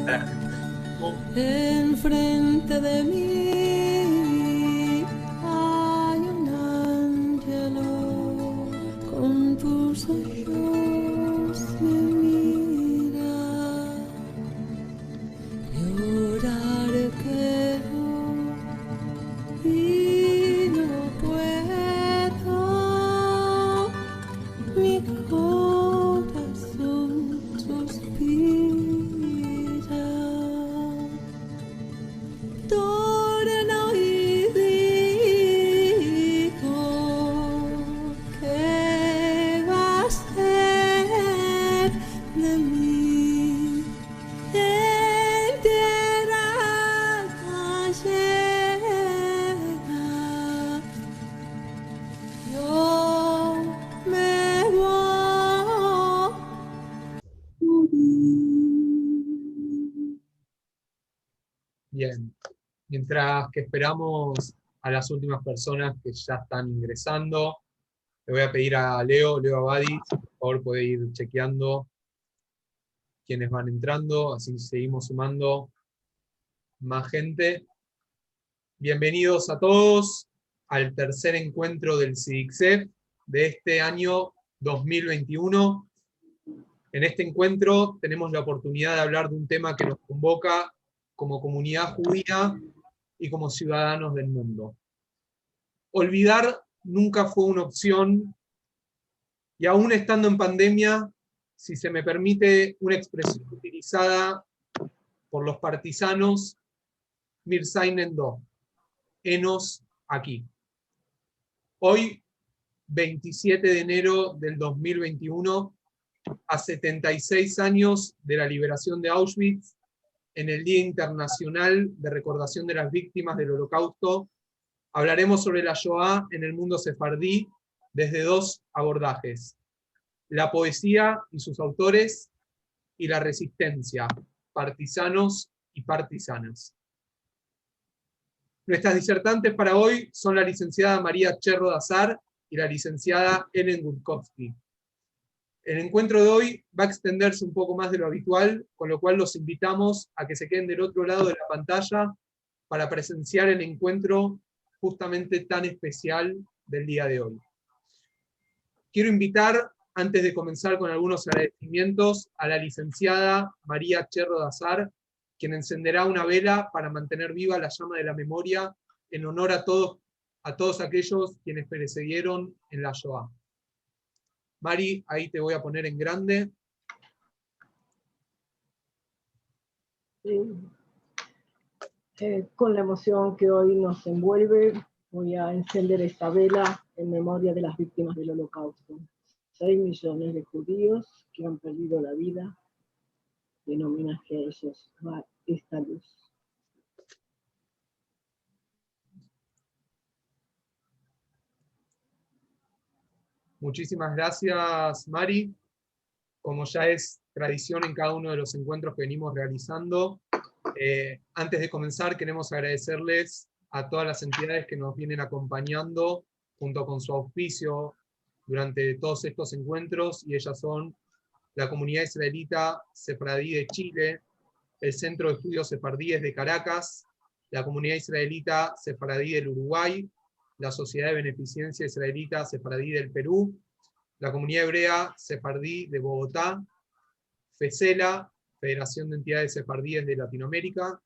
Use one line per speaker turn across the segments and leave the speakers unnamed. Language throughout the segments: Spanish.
a la gente.
Enfrente de mí hay un ángelo con tus ojos me mira. Llorar quiero y no puedo. Mi corazón suspira. Torna y digo ¿qué va a ser de mí en tierra gallega? Yo me voy.
Bien, mientras que esperamos a las últimas personas que ya están ingresando, le voy a pedir a Leo Abadi, si por favor puede ir chequeando quienes van entrando, así seguimos sumando más gente. Bienvenidos a todos al tercer encuentro del CIDICSEF de este año 2021. En este encuentro tenemos la oportunidad de hablar de un tema que nos convoca como comunidad judía y como ciudadanos del mundo. Olvidar nunca fue una opción, y aún estando en pandemia, si se me permite una expresión utilizada por los partisanos, Mirzainen do, henos aquí. Hoy, 27 de enero del 2021, a 76 años de la liberación de Auschwitz, en el Día Internacional de Recordación de las Víctimas del Holocausto, hablaremos sobre la Shoah en el mundo sefardí desde dos abordajes: la poesía y sus autores, y la resistencia, partisanos y partisanas. Nuestras disertantes para hoy son la licenciada María Cherro Dazar y la licenciada Ellen Gutkowski. El encuentro de hoy va a extenderse un poco más de lo habitual, con lo cual los invitamos a que se queden del otro lado de la pantalla para presenciar el encuentro justamente tan especial del día de hoy. Quiero invitar, antes de comenzar con algunos agradecimientos, a la licenciada María Cherro Dazar, quien encenderá una vela para mantener viva la llama de la memoria en honor a todos aquellos quienes perecieron en la Shoah. Mari, ahí te voy a poner en grande.
Con la emoción que hoy nos envuelve, voy a encender esta vela en memoria de las víctimas del Holocausto. 6 millones de judíos que han perdido la vida, y en homenaje a ellos va esta luz.
Muchísimas gracias, Mari. Como ya es tradición en cada uno de los encuentros que venimos realizando, antes de comenzar queremos agradecerles a todas las entidades que nos vienen acompañando junto con su auspicio durante todos estos encuentros, y ellas son la Comunidad Israelita Sefardí de Chile, el Centro de Estudios Sefardíes de Caracas, la Comunidad Israelita Sefardí del Uruguay, la Sociedad de Beneficencia Israelita Sefardí del Perú, la Comunidad Hebrea Sefardí de Bogotá, FESELA, Federación de Entidades Sefardíes de Latinoamérica,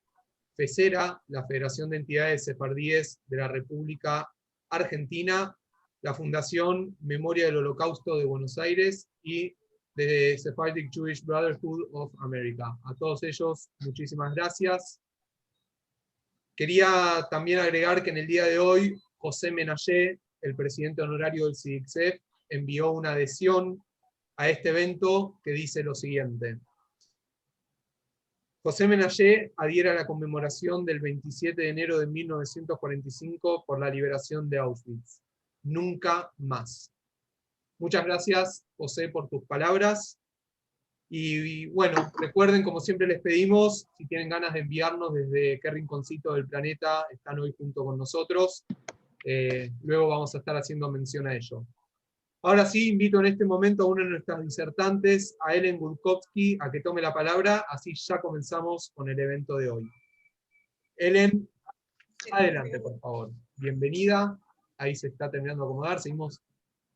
FESERA, la Federación de Entidades Sefardíes de la República Argentina, la Fundación Memoria del Holocausto de Buenos Aires y de Sephardic Jewish Brotherhood of America. A todos ellos, muchísimas gracias. Quería también agregar que en el día de hoy, José Menayé, el presidente honorario del CIDICSEF, envió una adhesión a este evento que dice lo siguiente: José Menayé adhiere a la conmemoración del 27 de enero de 1945 por la liberación de Auschwitz. Nunca más. Muchas gracias, José, por tus palabras. Y bueno, recuerden, como siempre les pedimos, si tienen ganas de enviarnos desde qué rinconcito del planeta están hoy junto con nosotros, luego vamos a estar haciendo mención a ello. Ahora sí, invito en este momento a una de nuestras disertantes, a Ellen Gutkowski, a que tome la palabra, así ya comenzamos con el evento de hoy. Ellen, adelante, por favor. Bienvenida. Ahí se está terminando de acomodar. Seguimos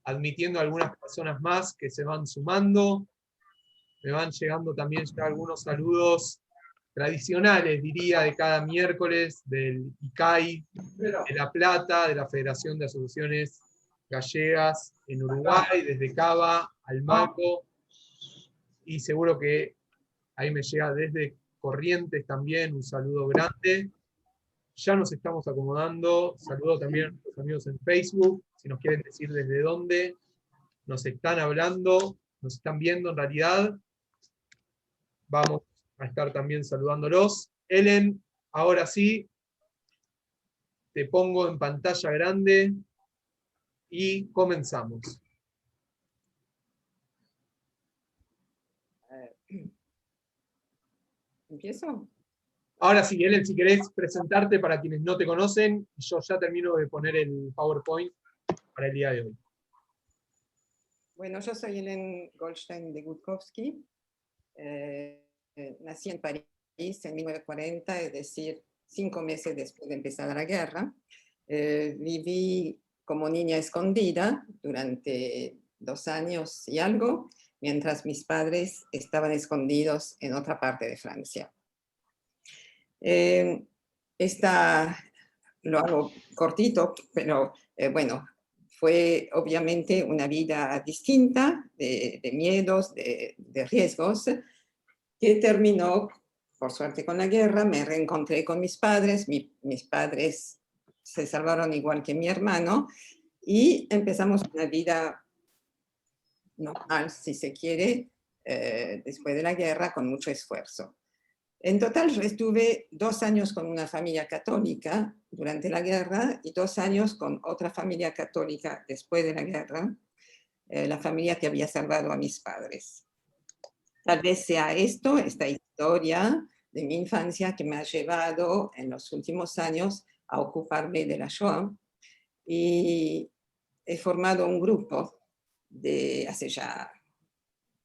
admitiendo a algunas personas más que se van sumando. Me van llegando también ya algunos saludos tradicionales, diría, de cada miércoles, del ICAI, de La Plata, de la Federación de Asociaciones Gallegas en Uruguay, desde Cava al Maco, y seguro que ahí me llega desde Corrientes también un saludo grande. Ya nos estamos acomodando. Saludo también a nuestros amigos en Facebook, si nos quieren decir desde dónde nos están hablando, nos están viendo en realidad. Vamos a estar también saludándolos. Ellen, ahora sí, te pongo en pantalla grande y comenzamos.
¿Empiezo?
Ahora sí, Ellen, si querés presentarte para quienes no te conocen, yo ya termino de poner el PowerPoint para el día de hoy.
Bueno, yo soy Ellen Goldstein de Gutkowski. Nací en París en 1940, es decir, 5 meses después de empezar la guerra. Viví como niña escondida durante 2 años y algo, mientras mis padres estaban escondidos en otra parte de Francia. Lo hago cortito, pero bueno, fue obviamente una vida distinta, de miedos, de riesgos, que terminó, por suerte, con la guerra. Me reencontré con mis padres, mis padres se salvaron igual que mi hermano, y empezamos una vida normal, si se quiere, después de la guerra, con mucho esfuerzo. En total, yo estuve 2 años con una familia católica durante la guerra y 2 años con otra familia católica después de la guerra, la familia que había salvado a mis padres. Tal vez sea esta historia de mi infancia que me ha llevado en los últimos años a ocuparme de la Shoah, y he formado un grupo hace ya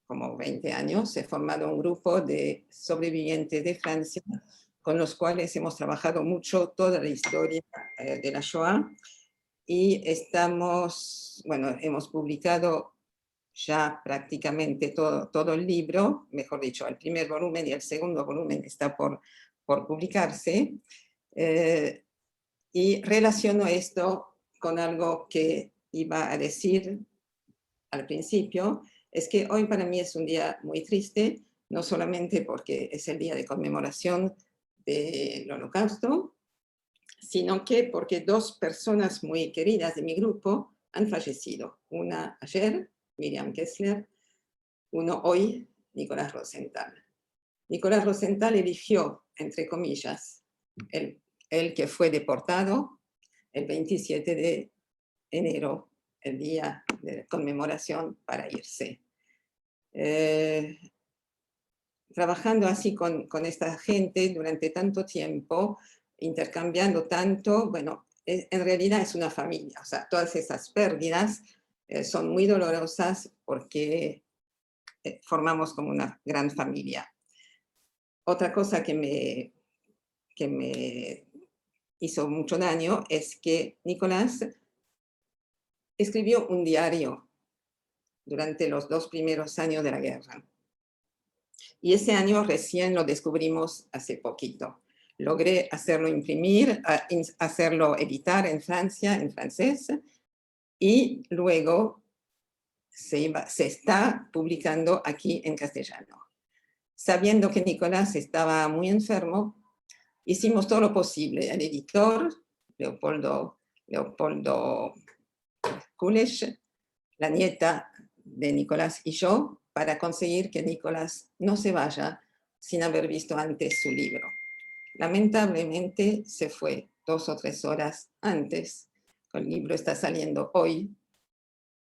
como 20 años, he formado un grupo de sobrevivientes de Francia con los cuales hemos trabajado mucho toda la historia de la Shoah, y hemos publicado ya prácticamente todo el libro, mejor dicho, el primer volumen, y el segundo volumen está por publicarse, y relaciono esto con algo que iba a decir al principio. Es que hoy para mí es un día muy triste, no solamente porque es el día de conmemoración del Holocausto, sino que porque 2 personas muy queridas de mi grupo han fallecido. Una ayer, Miriam Kessler; uno hoy, Nicolás Rosenthal. Nicolás Rosenthal eligió, entre comillas, el que fue deportado el 27 de enero, el día de conmemoración, para irse. Trabajando así con esta gente durante tanto tiempo, intercambiando tanto, bueno, en realidad es una familia. O sea, todas esas pérdidas son muy dolorosas porque formamos como una gran familia. Otra cosa que me hizo mucho daño es que Nicolás escribió un diario durante los 2 primeros años de la guerra. Y ese año recién lo descubrimos hace poquito. Logré hacerlo imprimir, hacerlo editar en Francia, en francés, y luego se está publicando aquí en castellano. Sabiendo que Nicolás estaba muy enfermo, hicimos todo lo posible. El editor, Leopoldo Kulesh, la nieta de Nicolás y yo, para conseguir que Nicolás no se vaya sin haber visto antes su libro. Lamentablemente se fue 2 o 3 horas antes. El libro está saliendo hoy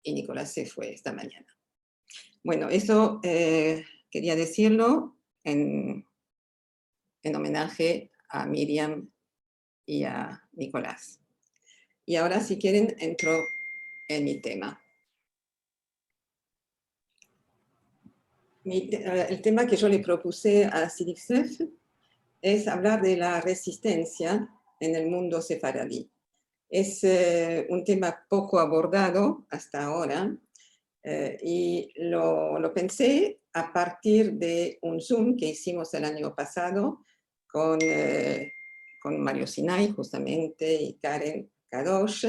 y Nicolás se fue esta mañana. Bueno, eso quería decirlo en homenaje a Miriam y a Nicolás. Y ahora, si quieren, entro en mi tema. El tema que yo le propuse a Sidi Youssef es hablar de la resistencia en el mundo sefaradí. Es un tema poco abordado hasta ahora y lo pensé a partir de un Zoom que hicimos el año pasado con Mario Sinai justamente y Karen Kadosh,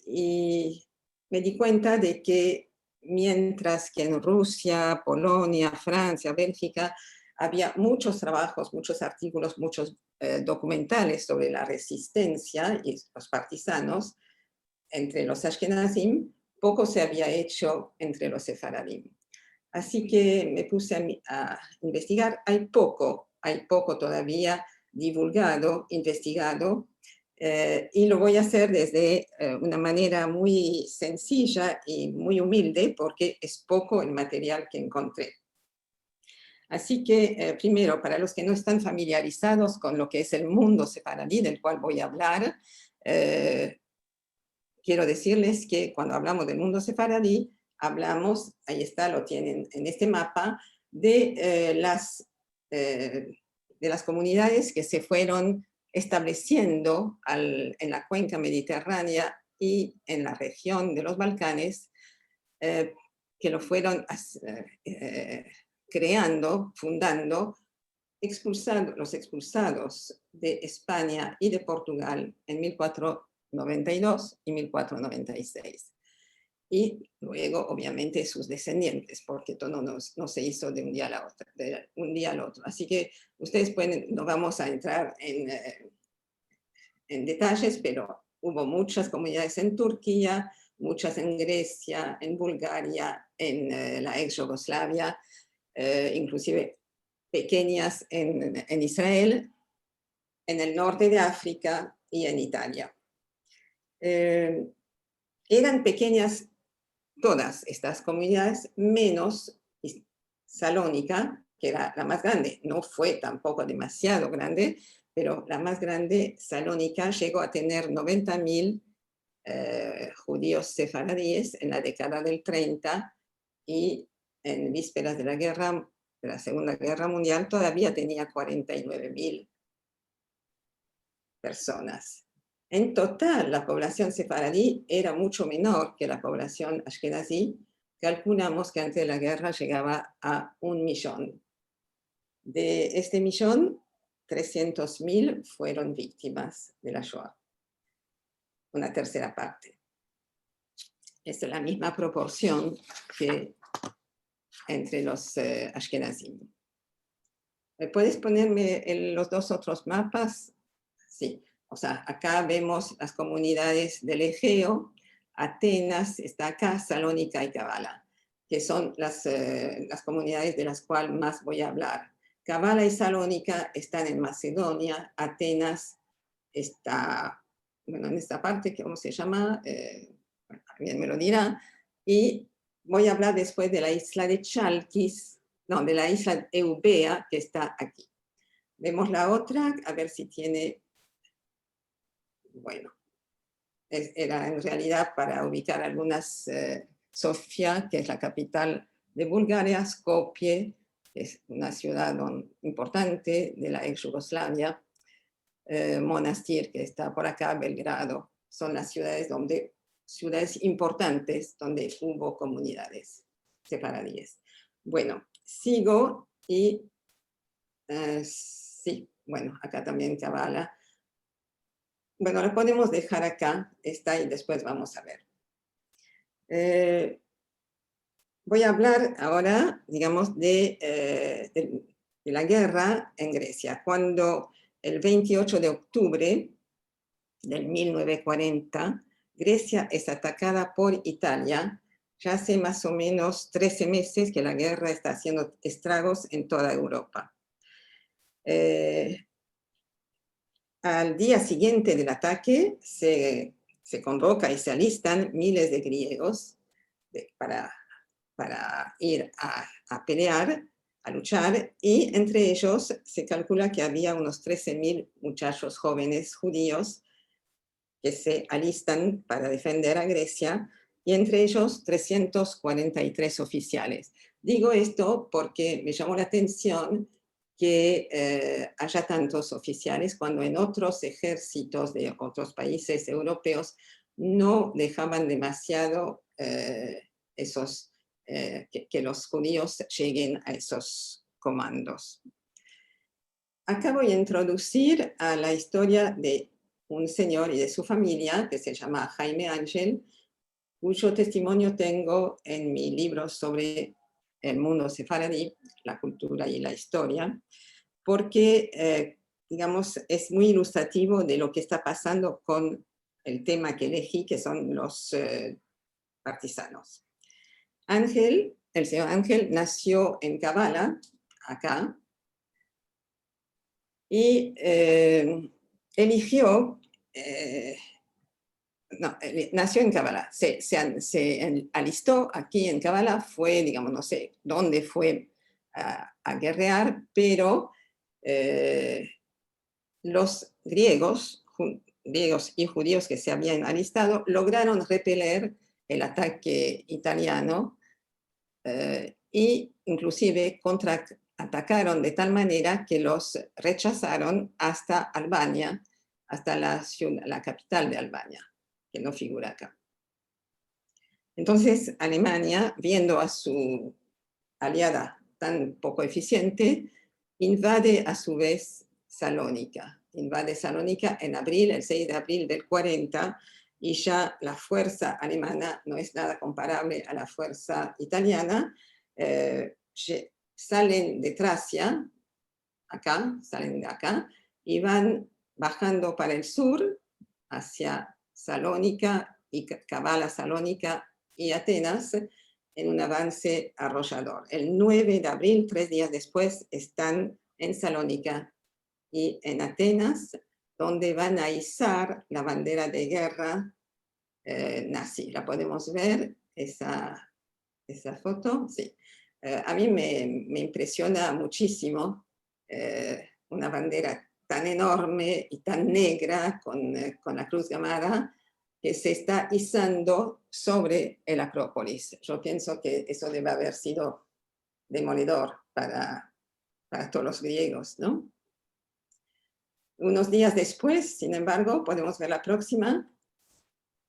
y me di cuenta de que mientras que en Rusia, Polonia, Francia, Bélgica, había muchos trabajos, muchos artículos, muchos documentales sobre la resistencia y los partisanos entre los ashkenazim, poco se había hecho entre los sefaradim. Así que me puse a investigar. Hay poco todavía divulgado, investigado, y lo voy a hacer desde una manera muy sencilla y muy humilde porque es poco el material que encontré. Así que, primero, para los que no están familiarizados con lo que es el mundo sefaradí del cual voy a hablar, quiero decirles que cuando hablamos del mundo sefaradí, hablamos, ahí está, lo tienen en este mapa, de las comunidades que se fueron estableciendo en la cuenca mediterránea y en la región de los Balcanes, que lo fueron creando, fundando, los expulsados de España y de Portugal en 1492 y 1496. Y luego, obviamente, sus descendientes, porque todo no se hizo de un día al otro. Así que ustedes pueden, no vamos a entrar en detalles, pero hubo muchas comunidades en Turquía, muchas en Grecia, en Bulgaria, en la ex Yugoslavia, inclusive pequeñas en Israel, en el norte de África y en Italia. Eran pequeñas todas estas comunidades, menos Salónica, que era la más grande. No fue tampoco demasiado grande, pero la más grande, Salónica, llegó a tener 90.000 judíos sefaradíes en la década del 30 y en vísperas de la Segunda Guerra Mundial todavía tenía 49.000 personas. En total, la población sefaradí era mucho menor que la población ashkenazí. Calculamos que antes de la guerra llegaba a 1 millón. De este millón, 300.000 fueron víctimas de la Shoah. Una tercera parte. Es la misma proporción que entre los ashkenazim. ¿Puedes ponerme los dos otros mapas? Sí. O sea, acá vemos las comunidades del Egeo, Atenas, está acá, Salónica y Kavala, que son las comunidades de las cuales más voy a hablar. Kavala y Salónica están en Macedonia, Atenas está, bueno, en esta parte, ¿cómo se llama? Alguien me lo dirá. Y voy a hablar después de la isla de Chalkis, no, de la isla Eubea, que está aquí. Vemos la otra, a ver si tiene... Bueno, era en realidad para ubicar algunas, Sofía, que es la capital de Bulgaria, Skopje, que es una ciudad importante de la ex Yugoslavia, Monastir, que está por acá, Belgrado, son las ciudades importantes donde hubo comunidades sefaradíes. Bueno, sigo y sí, bueno, acá también Kavala. Bueno, lo podemos dejar acá, está y después vamos a ver. Voy a hablar ahora, digamos, de la guerra en Grecia. Cuando el 28 de octubre del 1940, Grecia es atacada por Italia, ya hace más o menos 13 meses que la guerra está haciendo estragos en toda Europa. Al día siguiente del ataque se convoca y se alistan miles de griegos para ir a pelear, a luchar, y entre ellos se calcula que había unos 13.000 muchachos jóvenes judíos que se alistan para defender a Grecia, y entre ellos 343 oficiales. Digo esto porque me llamó la atención que haya tantos oficiales cuando en otros ejércitos de otros países europeos no dejaban demasiado que los judíos lleguen a esos comandos. Acá voy a introducir a la historia de un señor y de su familia que se llama Jaime Ángel, cuyo testimonio tengo en mi libro sobre el mundo sefaradí, la cultura y la historia, porque, digamos, es muy ilustrativo de lo que está pasando con el tema que elegí, que son los partisanos. Ángel, el señor Ángel, nació en Kavala, acá, y eligió... nació en Kavala, se alistó aquí en Kavala, fue, digamos, no sé dónde fue a guerrear, pero los griegos y judíos que se habían alistado lograron repeler el ataque italiano y inclusive contraatacaron de tal manera que los rechazaron hasta Albania, hasta la capital de Albania, que no figura acá. Entonces, Alemania, viendo a su aliada tan poco eficiente, invade a su vez Salónica. Invade Salónica en abril, el 6 de abril del 40, y ya la fuerza alemana no es nada comparable a la fuerza italiana. Salen de Tracia, salen de acá, y van bajando para el sur, hacia Salónica, y Kavala, Salónica y Atenas, en un avance arrollador. El 9 de abril, 3 días después, están en Salónica y en Atenas, donde van a izar la bandera de guerra nazi. ¿La podemos ver, esa foto? Sí. A mí me impresiona muchísimo una bandera tan enorme y tan negra con la cruz gamada que se está izando sobre el Acrópolis. Yo pienso que eso debe haber sido demoledor para todos los griegos, ¿no? Unos días después, sin embargo, podemos ver la próxima.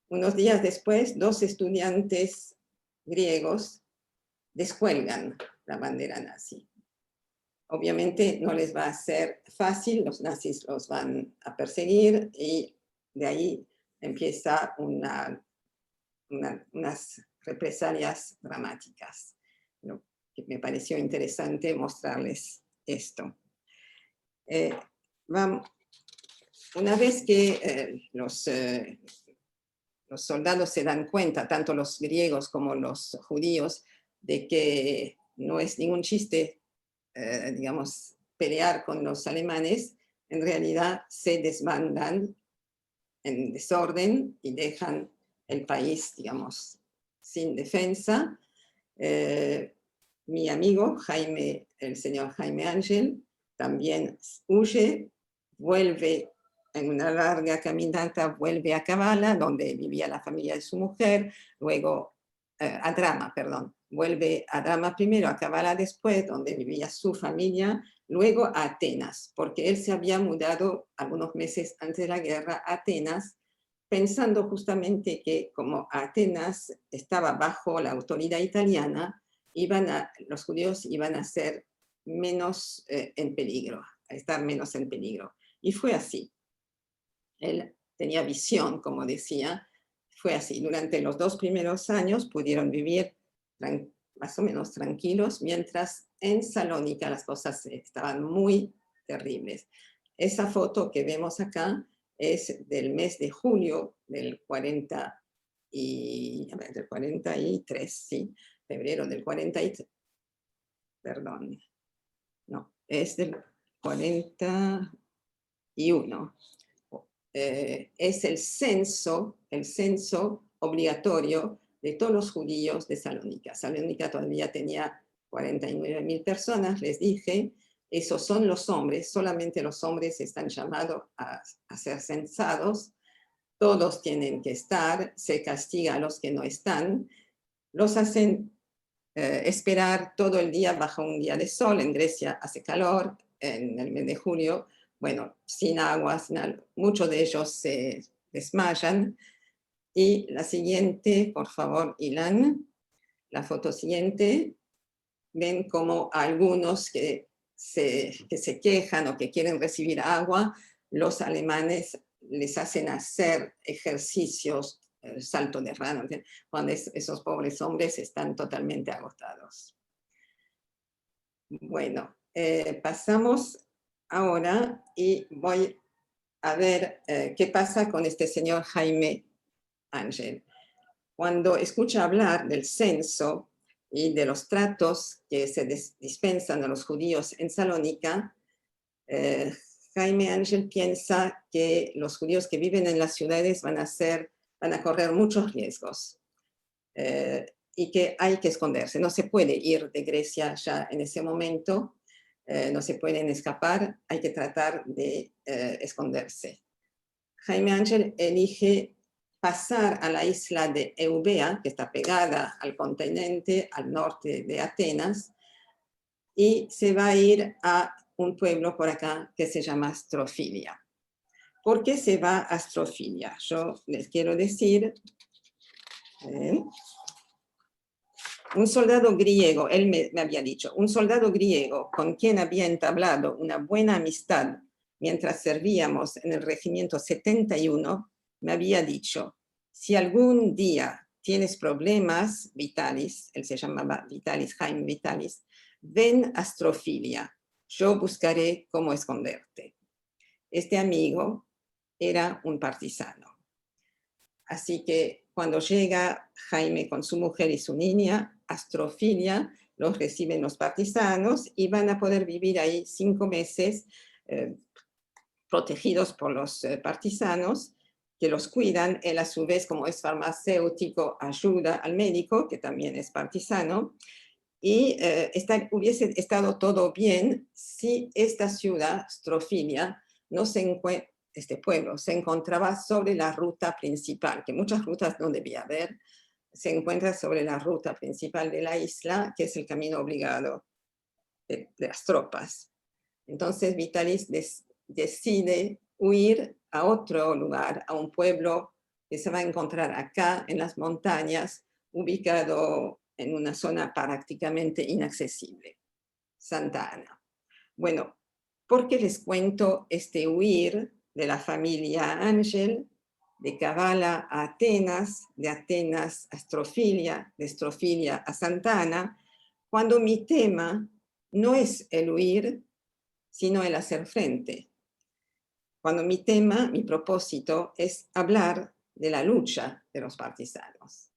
Unos días después, 2 estudiantes griegos descuelgan la bandera nazi. Obviamente no les va a ser fácil, los nazis los van a perseguir y de ahí empieza unas represalias dramáticas. ¿No? Me pareció interesante mostrarles esto. Una vez que los soldados se dan cuenta, tanto los griegos como los judíos, de que no es ningún chiste, digamos, pelear con los alemanes, en realidad se desbandan en desorden y dejan el país, digamos, sin defensa. Mi amigo el señor Jaime Ángel, también huye, vuelve en una larga caminata, vuelve a Kavala, donde vivía la familia de su mujer, luego a Drama, perdón. Vuelve a Drama primero, a Kavala después, donde vivía su familia, luego a Atenas, porque él se había mudado algunos meses antes de la guerra a Atenas, pensando justamente que como Atenas estaba bajo la autoridad italiana, los judíos iban a ser menos en peligro, a estar menos en peligro. Y fue así. Él tenía visión, como decía, fue así. Durante los 2 primeros años pudieron vivir más o menos tranquilos, mientras en Salónica las cosas estaban muy terribles. Esa foto que vemos acá es del mes de julio del 43, ¿sí? Febrero del 43, perdón, no, es del 41. Es el censo obligatorio de todos los judíos de Salónica. Salónica todavía tenía 49.000 personas, les dije. Esos son los hombres, solamente los hombres están llamados a ser censados. Todos tienen que estar, se castiga a los que no están. Los hacen esperar todo el día bajo un día de sol. En Grecia hace calor en el mes de julio, bueno, sin agua, muchos de ellos se desmayan. Y la siguiente, por favor, Ilan, la foto siguiente, ven como algunos que se quejan o que quieren recibir agua, los alemanes les hacen hacer ejercicios, salto de rana, cuando esos pobres hombres están totalmente agotados. Bueno, pasamos ahora y voy a ver qué pasa con este señor Jaime Ángel. Cuando escucha hablar del censo y de los tratos que se dispensan a los judíos en Salónica, Jaime Ángel piensa que los judíos que viven en las ciudades van a correr muchos riesgos y que hay que esconderse. No se puede ir de Grecia ya en ese momento, no se pueden escapar, hay que tratar de esconderse. Jaime Ángel elige pasar a la isla de Eubea, que está pegada al continente, al norte de Atenas, y se va a ir a un pueblo por acá que se llama Astrofilia. ¿Por qué se va a Astrofilia? Yo les quiero decir, un soldado griego, él me había dicho, un soldado griego con quien había entablado una buena amistad mientras servíamos en el regimiento 71, me había dicho, si algún día tienes problemas, Vitalis, él se llamaba Vitalis, Jaime Vitalis, ven a Astrofilia, yo buscaré cómo esconderte. Este amigo era un partisano. Así que cuando llega Jaime con su mujer y su niña, Astrofilia, los reciben los partisanos y van a poder vivir ahí 5 meses protegidos por los partisanos que los cuidan. Él a su vez, como es farmacéutico, ayuda al médico, que también es partisano, y hubiese estado todo bien si esta ciudad, Astrofilia, este pueblo se encontraba sobre la ruta principal, que muchas rutas no debía haber, se encuentra sobre la ruta principal de la isla, que es el camino obligado de las tropas. Entonces Vitalis decide huir a otro lugar, a un pueblo que se va a encontrar acá en las montañas, ubicado en una zona prácticamente inaccesible, Santa Ana. Bueno, ¿por qué les cuento este huir de la familia Ángel, de Kavala a Atenas, de Atenas a Astrofilia, de Astrofilia a Santa Ana, cuando mi tema no es el huir, sino el hacer frente? Cuando mi tema, mi propósito, es hablar de la lucha de los partisanos.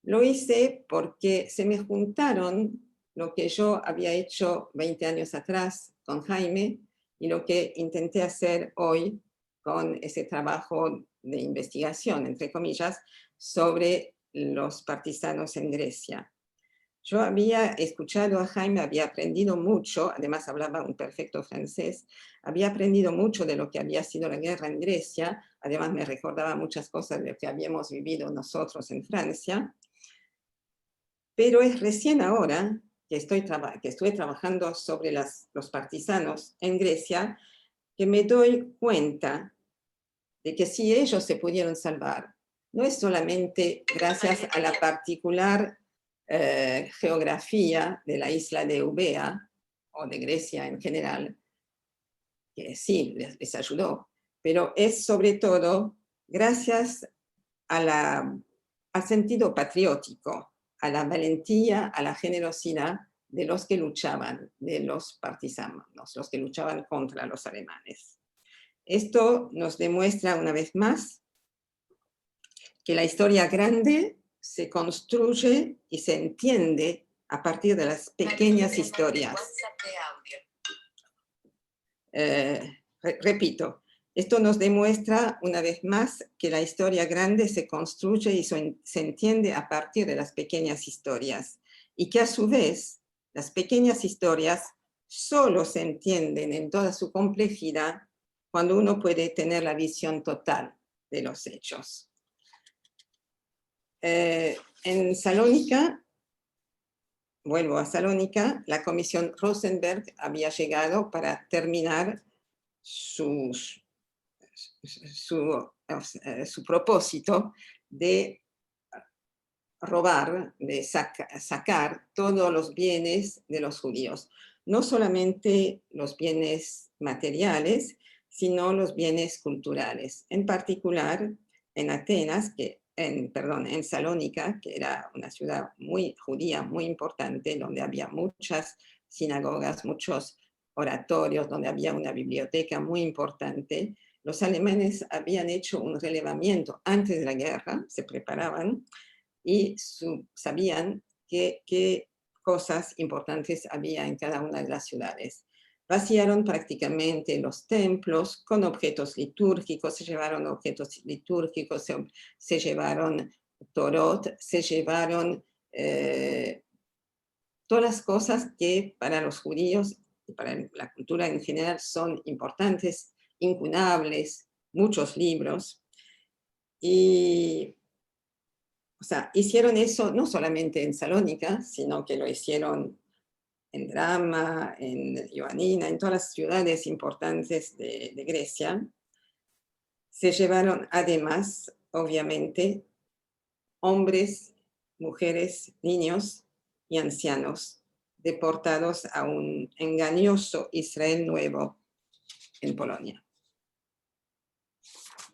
Lo hice porque se me juntaron lo que yo había hecho 20 años atrás con Jaime y lo que intenté hacer hoy con ese trabajo de investigación, entre comillas, sobre los partisanos en Grecia. Yo había escuchado a Jaime, había aprendido mucho, además hablaba un perfecto francés, había aprendido mucho de lo que había sido la guerra en Grecia, además me recordaba muchas cosas de lo que habíamos vivido nosotros en Francia, pero es recién ahora que estuve trabajando sobre los partisanos en Grecia, que me doy cuenta de que si ellos se pudieron salvar, no es solamente gracias a la particular geografía de la isla de Eubea, o de Grecia en general, que sí, les ayudó, pero es sobre todo gracias al sentido patriótico, a la valentía, a la generosidad de los que luchaban, de los partisanos, los que luchaban contra los alemanes. Esto nos demuestra una vez más que la historia grande se construye y se entiende a partir de las pequeñas historias. Repito, esto nos demuestra una vez más que la historia grande se construye y se entiende a partir de las pequeñas historias, y que a su vez las pequeñas historias solo se entienden en toda su complejidad cuando uno puede tener la visión total de los hechos. En Salónica vuelvo a Salónica, la Comisión Rosenberg había llegado para terminar su propósito de robar, de sacar todos los bienes de los judíos. No solamente los bienes materiales, sino los bienes culturales. En particular, en Atenas, en Salónica, que era una ciudad muy judía, muy importante, donde había muchas sinagogas, muchos oratorios, donde había una biblioteca muy importante. Los alemanes habían hecho un relevamiento antes de la guerra, se preparaban y sabían qué cosas importantes había en cada una de las ciudades. Vaciaron prácticamente los templos con objetos litúrgicos, se llevaron objetos litúrgicos, se llevaron Torot, se llevaron todas las cosas que para los judíos y para la cultura en general son importantes, incunables, muchos libros. Y, o sea, hicieron eso no solamente en Salónica, sino que lo hicieron en Drama, en Ioannina, en todas las ciudades importantes de Grecia. Se llevaron además, obviamente, hombres, mujeres, niños y ancianos deportados a un engañoso Israel nuevo en Polonia.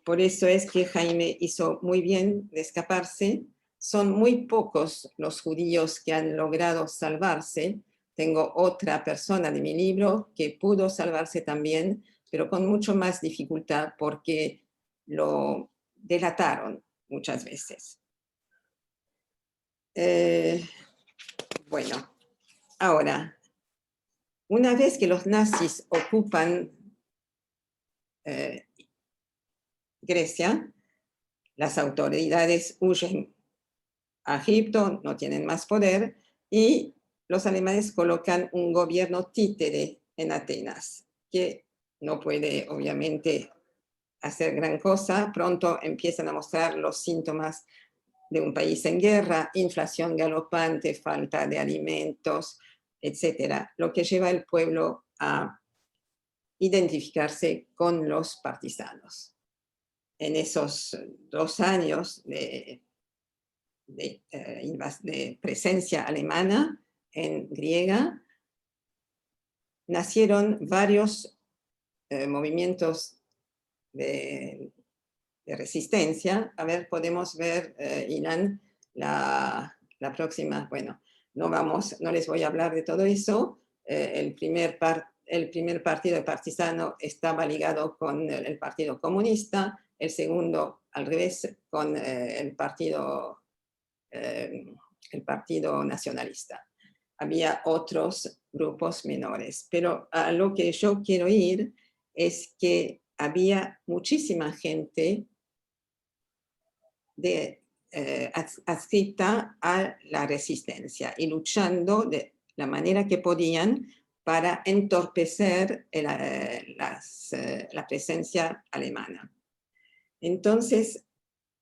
Por eso es que Jaime hizo muy bien de escaparse. Son muy pocos los judíos que han logrado salvarse. Tengo otra persona de mi libro que pudo salvarse también, pero con mucho más dificultad porque lo delataron muchas veces. Bueno, ahora, una vez que los nazis ocupan Grecia, las autoridades huyen a Egipto, no tienen más poder, y los alemanes colocan un gobierno títere en Atenas, que no puede obviamente hacer gran cosa. Pronto empiezan a mostrar los síntomas de un país en guerra, inflación galopante, falta de alimentos, etc. Lo que lleva al pueblo a identificarse con los partisanos. En esos 2 años de presencia alemana en Griega, nacieron varios movimientos de resistencia. A ver, podemos ver, Ilan, la próxima. Bueno, no les voy a hablar de todo eso. El primer partido partisano estaba ligado con el Partido Comunista, el segundo, al revés, con el Partido Nacionalista. Había otros grupos menores, pero a lo que yo quiero ir es que había muchísima gente adscrita a la resistencia y luchando de la manera que podían para entorpecer la presencia alemana. Entonces,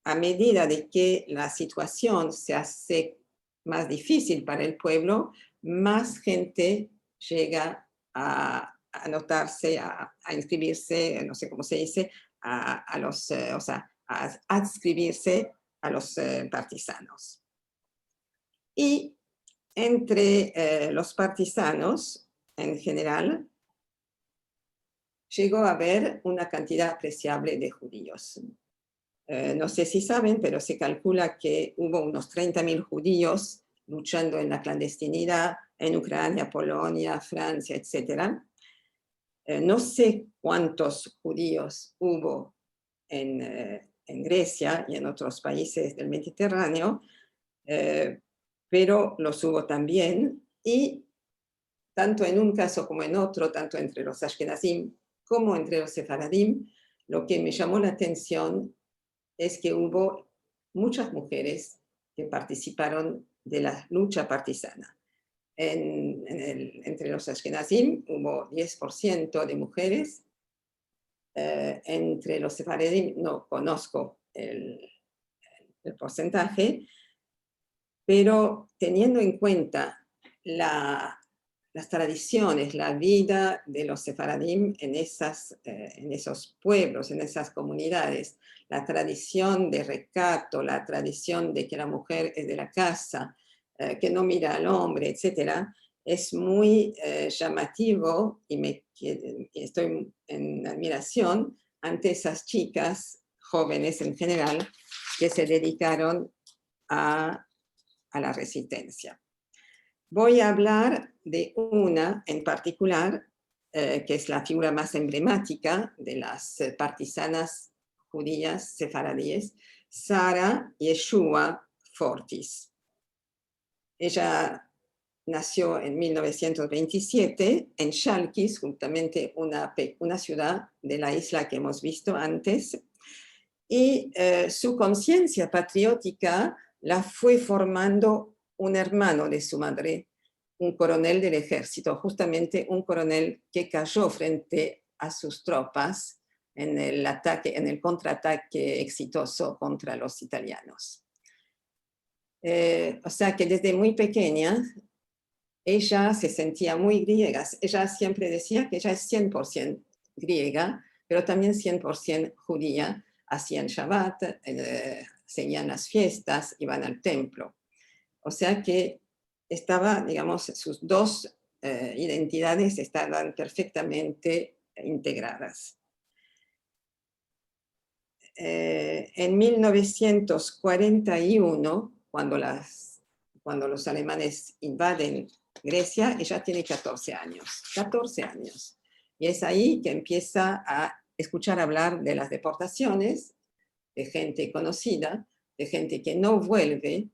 a medida de que la situación se hace más difícil para el pueblo, más gente llega a anotarse, a inscribirse, no sé cómo se dice, a adscribirse a los partisanos. Y entre los partisanos, en general, llegó a haber una cantidad apreciable de judíos. No sé si saben, pero se calcula que hubo unos 30.000 judíos luchando en la clandestinidad en Ucrania, Polonia, Francia, etc. No sé cuántos judíos hubo en Grecia y en otros países del Mediterráneo, pero los hubo también, y tanto en un caso como en otro, tanto entre los Ashkenazim como entre los Sefaradim, lo que me llamó la atención es que hubo muchas mujeres que participaron de la lucha partisana. Entre los Ashkenazim hubo 10% de mujeres. Entre los Sefaradim no conozco el porcentaje, pero teniendo en cuenta las tradiciones, la vida de los sefaradim en esos pueblos, en esas comunidades, la tradición de recato, la tradición de que la mujer es de la casa, que no mira al hombre, etc., es muy llamativo y estoy en admiración ante esas chicas jóvenes en general que se dedicaron a la resistencia. Voy a hablar de una en particular, que es la figura más emblemática de las partisanas judías sefaradíes, Sara Yeshua Fortis. Ella nació en 1927 en Chalkis, justamente una ciudad de la isla que hemos visto antes, y su conciencia patriótica la fue formando un hermano de su madre, un coronel del ejército, justamente un coronel que cayó frente a sus tropas en el contraataque exitoso contra los italianos. O sea que desde muy pequeña ella se sentía muy griega. Ella siempre decía que ella es 100% griega, pero también 100% judía. Hacían Shabbat, seguían las fiestas, iban al templo. O sea que digamos, sus dos identidades estaban perfectamente integradas. En 1941, cuando los alemanes invaden Grecia, ella tiene 14 años. 14 años. Y es ahí que empieza a escuchar hablar de las deportaciones, de gente conocida, de gente que no vuelve,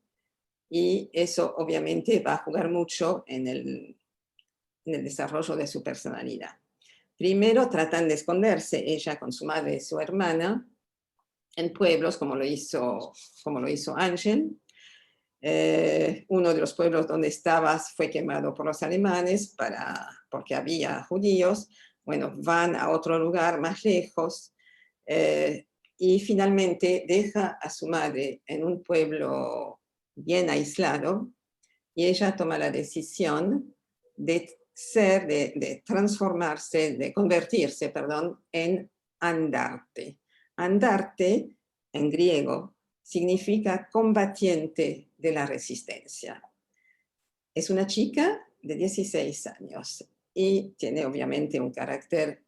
y eso obviamente va a jugar mucho en el desarrollo de su personalidad. Primero tratan de esconderse ella con su madre y su hermana en pueblos, como lo hizo Ángel. Uno de los pueblos donde estaba fue quemado por los alemanes porque había judíos. Bueno, van a otro lugar más lejos y finalmente deja a su madre en un pueblo bien aislado y ella toma la decisión de transformarse, de convertirse, en andarte. Andarte, en griego, significa combatiente de la resistencia. Es una chica de 16 años y tiene obviamente un carácter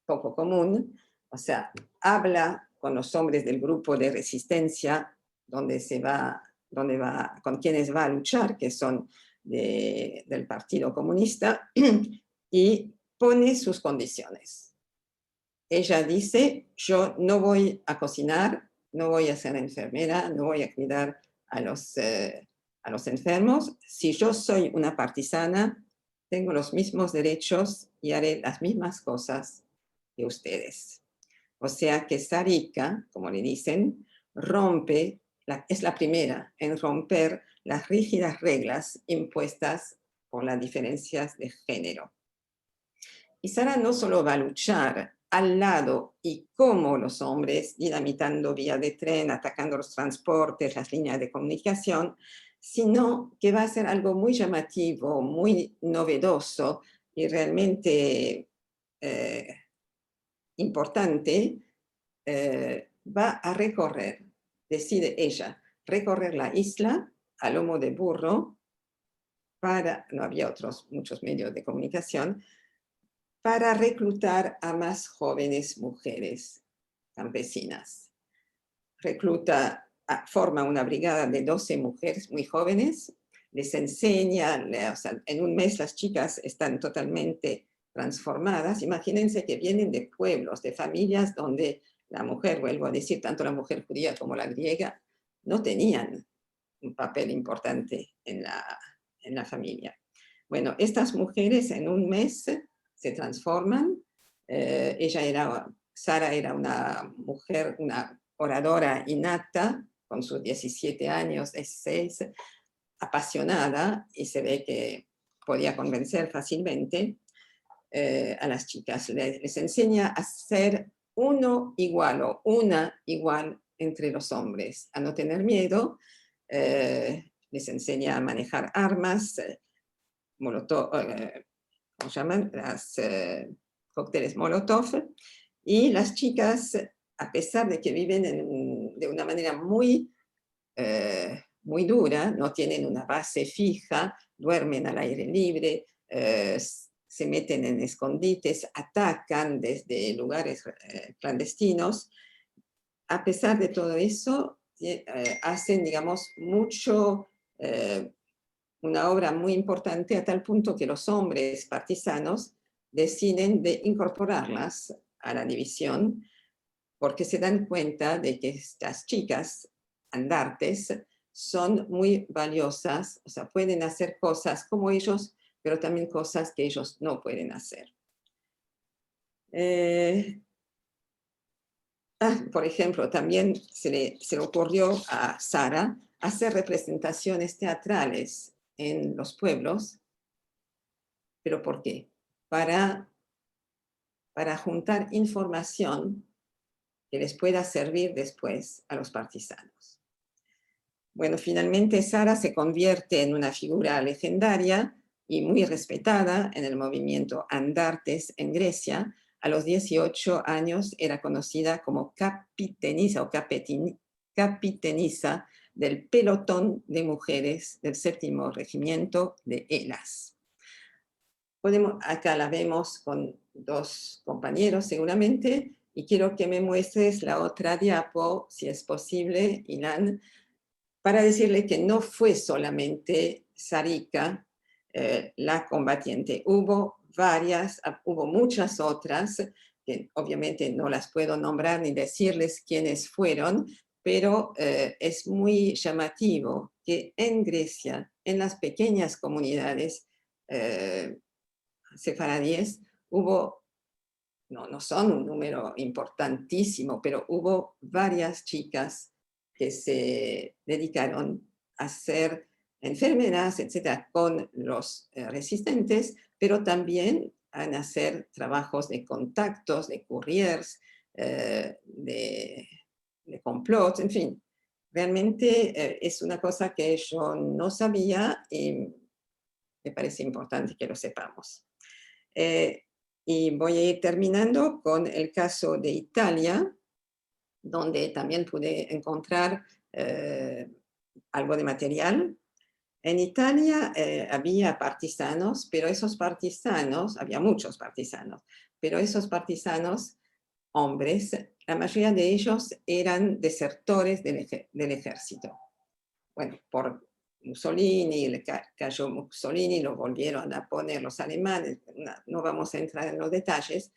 poco común, o sea, habla con los hombres del grupo de resistencia con quienes va a luchar, que son del Partido Comunista, y pone sus condiciones. Ella dice, yo no voy a cocinar, no voy a ser enfermera, no voy a cuidar a los enfermos. Si yo soy una partisana, tengo los mismos derechos y haré las mismas cosas que ustedes. O sea que Sarika, como le dicen, es la primera en romper las rígidas reglas impuestas por las diferencias de género. Y Sara no solo va a luchar al lado y como los hombres, dinamitando vías de tren, atacando los transportes, las líneas de comunicación, sino que va a hacer algo muy llamativo, muy novedoso y realmente importante. Va a decide ella, recorrer la isla a lomo de burro, no había muchos medios de comunicación, para reclutar a más jóvenes mujeres campesinas. Forma una brigada de 12 mujeres muy jóvenes, les enseña, o sea, en un mes las chicas están totalmente transformadas. Imagínense que vienen de pueblos, de familias donde la mujer, vuelvo a decir, tanto la mujer judía como la griega, no tenían un papel importante en la familia. Bueno, estas mujeres en un mes se transforman. Sara era una mujer, una oradora innata, con sus 17 años, 16, apasionada, y se ve que podía convencer fácilmente a las chicas. Les enseña a ser uno igual o una igual entre los hombres, a no tener miedo, les enseña a manejar armas, molotov, ¿cómo se llaman? Las cócteles molotov, y las chicas, a pesar de que viven de una manera muy dura, no tienen una base fija, duermen al aire libre, se meten en escondites, atacan desde lugares clandestinos. A pesar de todo eso, hacen, digamos, una obra muy importante, a tal punto que los hombres partisanos deciden de incorporarlas a la división, porque se dan cuenta de que estas chicas andartes son muy valiosas, o sea, pueden hacer cosas como ellos, pero también cosas que ellos no pueden hacer. Por ejemplo, también se le ocurrió a Sara hacer representaciones teatrales en los pueblos. ¿Pero por qué? Para juntar información que les pueda servir después a los partisanos. Bueno, finalmente Sara se convierte en una figura legendaria y muy respetada en el movimiento Andartes en Grecia. A los 18 años era conocida como capitanisa o capitanisa del pelotón de mujeres del 7º regimiento de Elas. Acá la vemos con 2 compañeros seguramente, y quiero que me muestres la otra diapo, si es posible, Ilan, para decirle que no fue solamente Sarika la combatiente, hubo muchas otras, que obviamente no las puedo nombrar ni decirles quiénes fueron, pero es muy llamativo que en Grecia, en las pequeñas comunidades sefaradíes, no son un número importantísimo, pero hubo varias chicas que se dedicaron a ser enfermeras, etcétera, con los resistentes, pero también a hacer trabajos de contactos, de couriers, de complots, en fin. Realmente es una cosa que yo no sabía y me parece importante que lo sepamos. Y voy a ir terminando con el caso de Italia, donde también pude encontrar algo de material. En Italia había partisanos, pero esos partisanos, había muchos partisanos, pero esos partisanos, hombres, la mayoría de ellos eran desertores del ejército. Bueno, por Mussolini, cayó Mussolini, lo volvieron a poner los alemanes, no vamos a entrar en los detalles.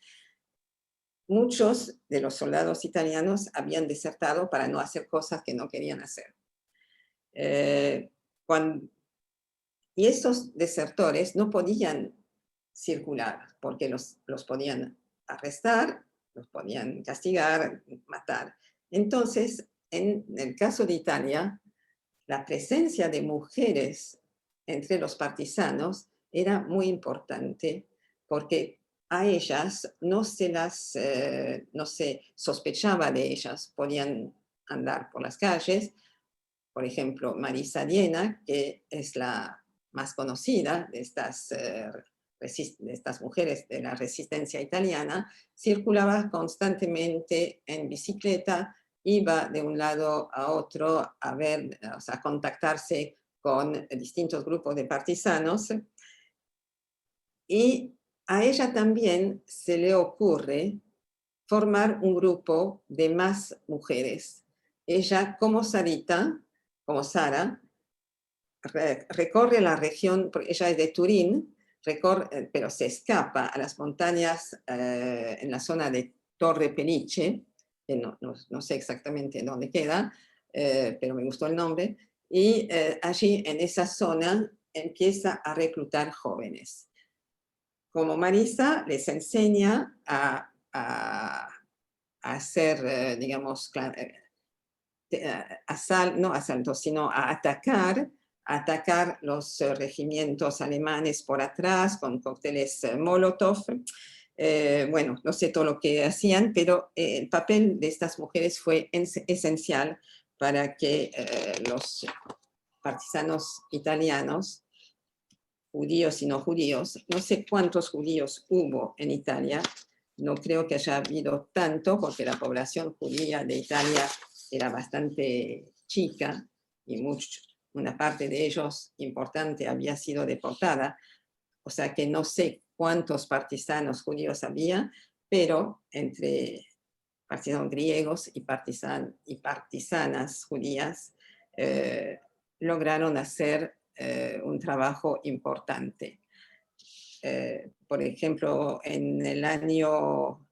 Muchos de los soldados italianos habían desertado para no hacer cosas que no querían hacer. Y esos desertores no podían circular porque los podían arrestar, los podían castigar, matar. Entonces, en el caso de Italia, la presencia de mujeres entre los partisanos era muy importante porque a ellas no se sospechaba de ellas, podían andar por las calles. Por ejemplo, Marisa Diena, que es la más conocida de estas mujeres de la resistencia italiana, circulaba constantemente en bicicleta, iba de un lado a otro a contactarse con distintos grupos de partisanos, y a ella también se le ocurre formar un grupo de más mujeres. Ella, como Sara, recorre la región, ella es de Turín, pero se escapa a las montañas en la zona de Torre Peniche, que no sé exactamente dónde queda, pero me gustó el nombre, y allí en esa zona empieza a reclutar jóvenes. Como Marisa les enseña a hacer, digamos, no asaltos, sino a atacar los regimientos alemanes por atrás con cócteles Molotov. Bueno, no sé todo lo que hacían, pero el papel de estas mujeres fue esencial para que los partisanos italianos judíos y no judíos. No sé cuántos judíos hubo en Italia, no creo que haya habido tanto, porque la población judía de Italia era bastante chica, y una parte de ellos importante había sido deportada, o sea que no sé cuántos partisanos judíos había, pero entre partisanos griegos y partisanas judías lograron hacer un trabajo importante. Por ejemplo, en el año,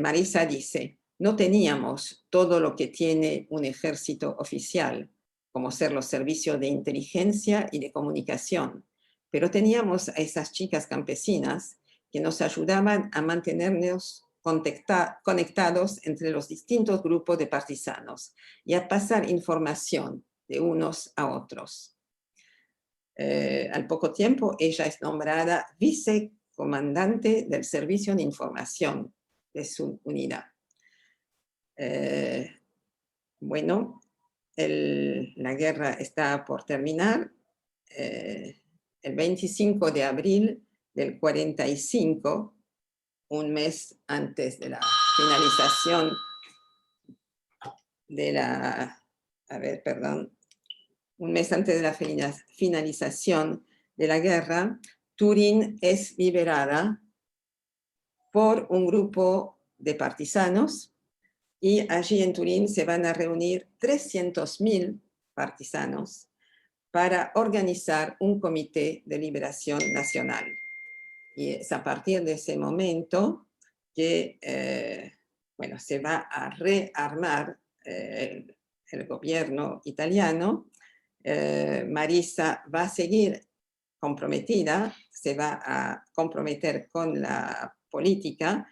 Marisa dice, no teníamos todo lo que tiene un ejército oficial, como ser los servicios de inteligencia y de comunicación, pero teníamos a esas chicas campesinas que nos ayudaban a mantenernos conectados entre los distintos grupos de partisanos y a pasar información de unos a otros. Al poco tiempo, ella es nombrada vicecomandante del Servicio de Información de su unidad. Bueno, la guerra está por terminar. El 25 de abril del 45, un mes antes de la finalización de la... un mes antes de la finalización de la guerra, Turín es liberada por un grupo de partisanos, y allí en Turín se van a reunir 300.000 partisanos para organizar un comité de liberación nacional. Y es a partir de ese momento que se va a rearmar el gobierno italiano. Marisa va a seguir comprometida, se va a comprometer con la política,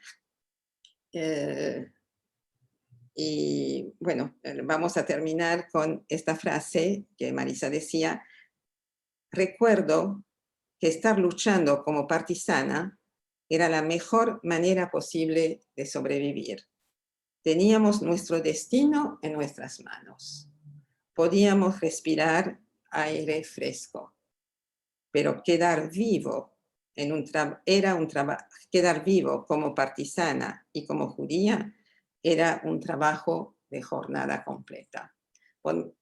y bueno, vamos a terminar con esta frase que Marisa decía: recuerdo que estar luchando como partisana era la mejor manera posible de sobrevivir. Teníamos nuestro destino en nuestras manos. Podíamos respirar aire fresco, pero quedar vivo quedar vivo como partisana y como judía era un trabajo de jornada completa.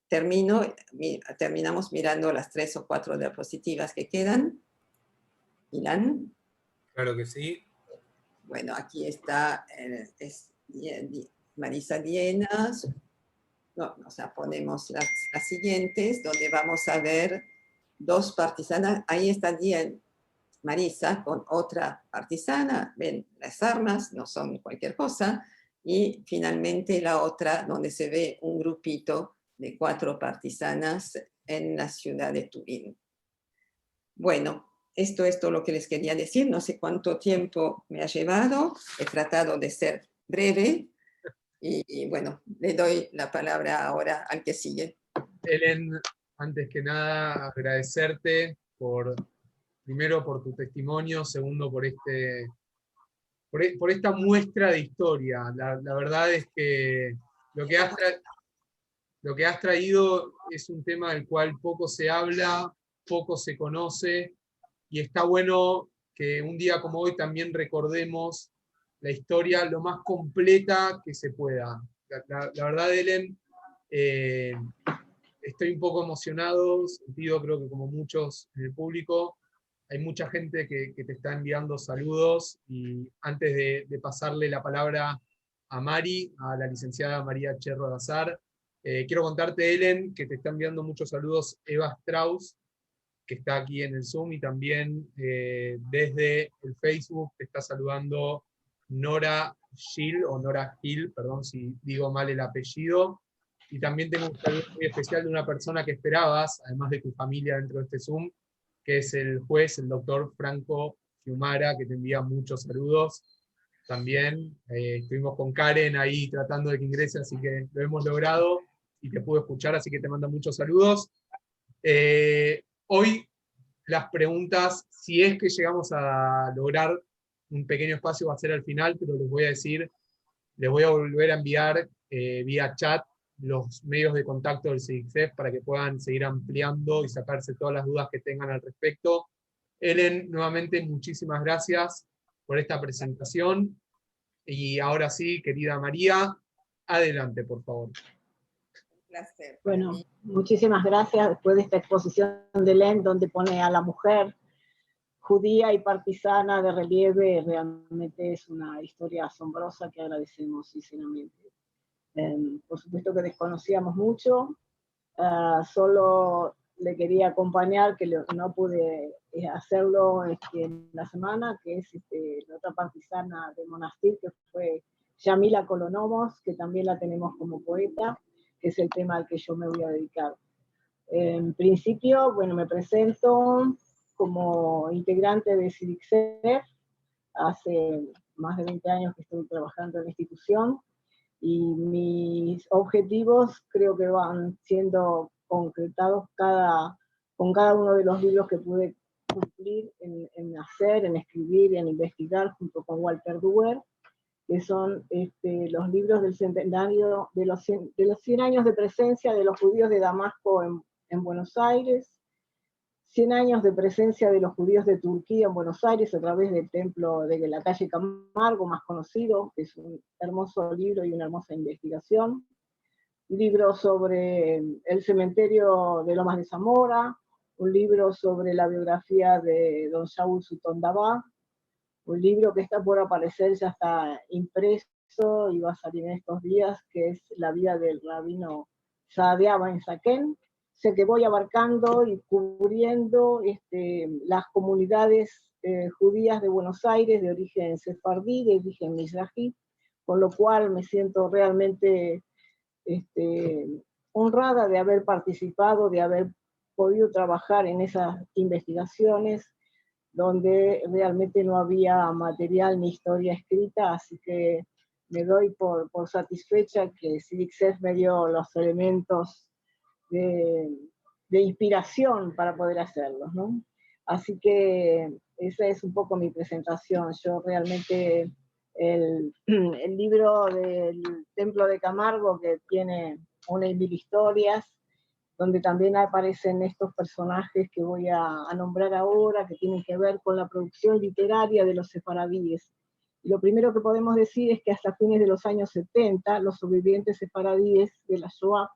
Terminamos mirando las 3 o 4 diapositivas que quedan. ¿Ilan?
Claro que sí.
Bueno, aquí está Marisa Diena. Ponemos las siguientes, donde vamos a ver 2 partisanas. Ahí está Marisa con otra partisana. Ven, las armas no son cualquier cosa. Y finalmente la otra, donde se ve un grupito de 4 partisanas en la ciudad de Turín. Bueno, esto es todo lo que les quería decir. No sé cuánto tiempo me ha llevado. He tratado de ser breve. Y bueno, le doy la palabra ahora al que sigue.
Helen, antes que nada, agradecerte primero por tu testimonio, segundo por esta muestra de historia. La verdad es que lo que has traído es un tema del cual poco se habla, poco se conoce, y está bueno que un día como hoy también recordemos la historia lo más completa que se pueda. La verdad, Helen, estoy un poco emocionado, sentido creo que como muchos en el público. Hay mucha gente que te está enviando saludos, y antes de pasarle la palabra a Mari, a la licenciada María Cherro Alazar, quiero contarte, Helen, que te está enviando muchos saludos Eva Strauss, que está aquí en el Zoom, y también desde el Facebook te está saludando Nora Gil, o Nora Gil, perdón si digo mal el apellido. Y también tengo un saludo muy especial de una persona que esperabas, además de tu familia dentro de este Zoom, que es el juez, el doctor Franco Fiumara, que te envía muchos saludos. También estuvimos con Karen ahí tratando de que ingrese, así que lo hemos logrado y te pude escuchar, así que te mando muchos saludos. Hoy las preguntas, si es que llegamos a lograr un pequeño espacio, va a ser al final, pero les voy a decir, les voy a volver a enviar vía chat los medios de contacto del CIDICSEF para que puedan seguir ampliando y sacarse todas las dudas que tengan al respecto. Ellen, nuevamente muchísimas gracias por esta presentación. Y ahora sí, querida María, adelante, por favor.
Un placer.
Bueno, muchísimas gracias. Después de esta exposición de Len, donde pone a la mujer judía y partisana de relieve, realmente es una historia asombrosa que agradecemos sinceramente. Por supuesto que desconocíamos mucho, solo le quería acompañar, que no pude hacerlo en la semana, que es la otra partisana de Monastir, que fue Yamila Colonomos, que también la tenemos como poeta, que es el tema al que yo me voy a dedicar. En principio, bueno, me presento como integrante de CIDICSEF, hace más de 20 años que estoy trabajando en la institución, y mis objetivos creo que van siendo concretados con cada uno de los libros que pude cumplir en hacer, en escribir y en investigar junto con Walter Duer, que son los libros del centenario de los 100 años de presencia de los judíos de Damasco en Buenos Aires, 100 años de presencia de los judíos de Turquía en Buenos Aires a través del templo de la calle Camargo, más conocido, que es un hermoso libro y una hermosa investigación. Un libro sobre el cementerio de Lomas de Zamora, un libro sobre la biografía de don Shaul Sutton Dabá, un libro que está por aparecer, ya está impreso y va a salir en estos días, que es La vida del rabino Saadia Ben Zaken. Sé que voy abarcando y cubriendo las comunidades judías de Buenos Aires de origen sefardí, de origen mizrahi, con lo cual me siento realmente honrada de haber participado, de haber podido trabajar en esas investigaciones donde realmente no había material ni historia escrita, así que me doy por satisfecha que CIDICSEF me dio los elementos de inspiración para poder hacerlo, ¿no? Así que esa es un poco mi presentación. Yo realmente el libro del Templo de Camargo, que tiene 1.000 historias, donde también aparecen estos personajes que voy a nombrar ahora, que tienen que ver con la producción literaria de los sefaradíes. Y lo primero que podemos decir es que hasta fines de los años 70, los sobrevivientes sefaradíes de la Shoah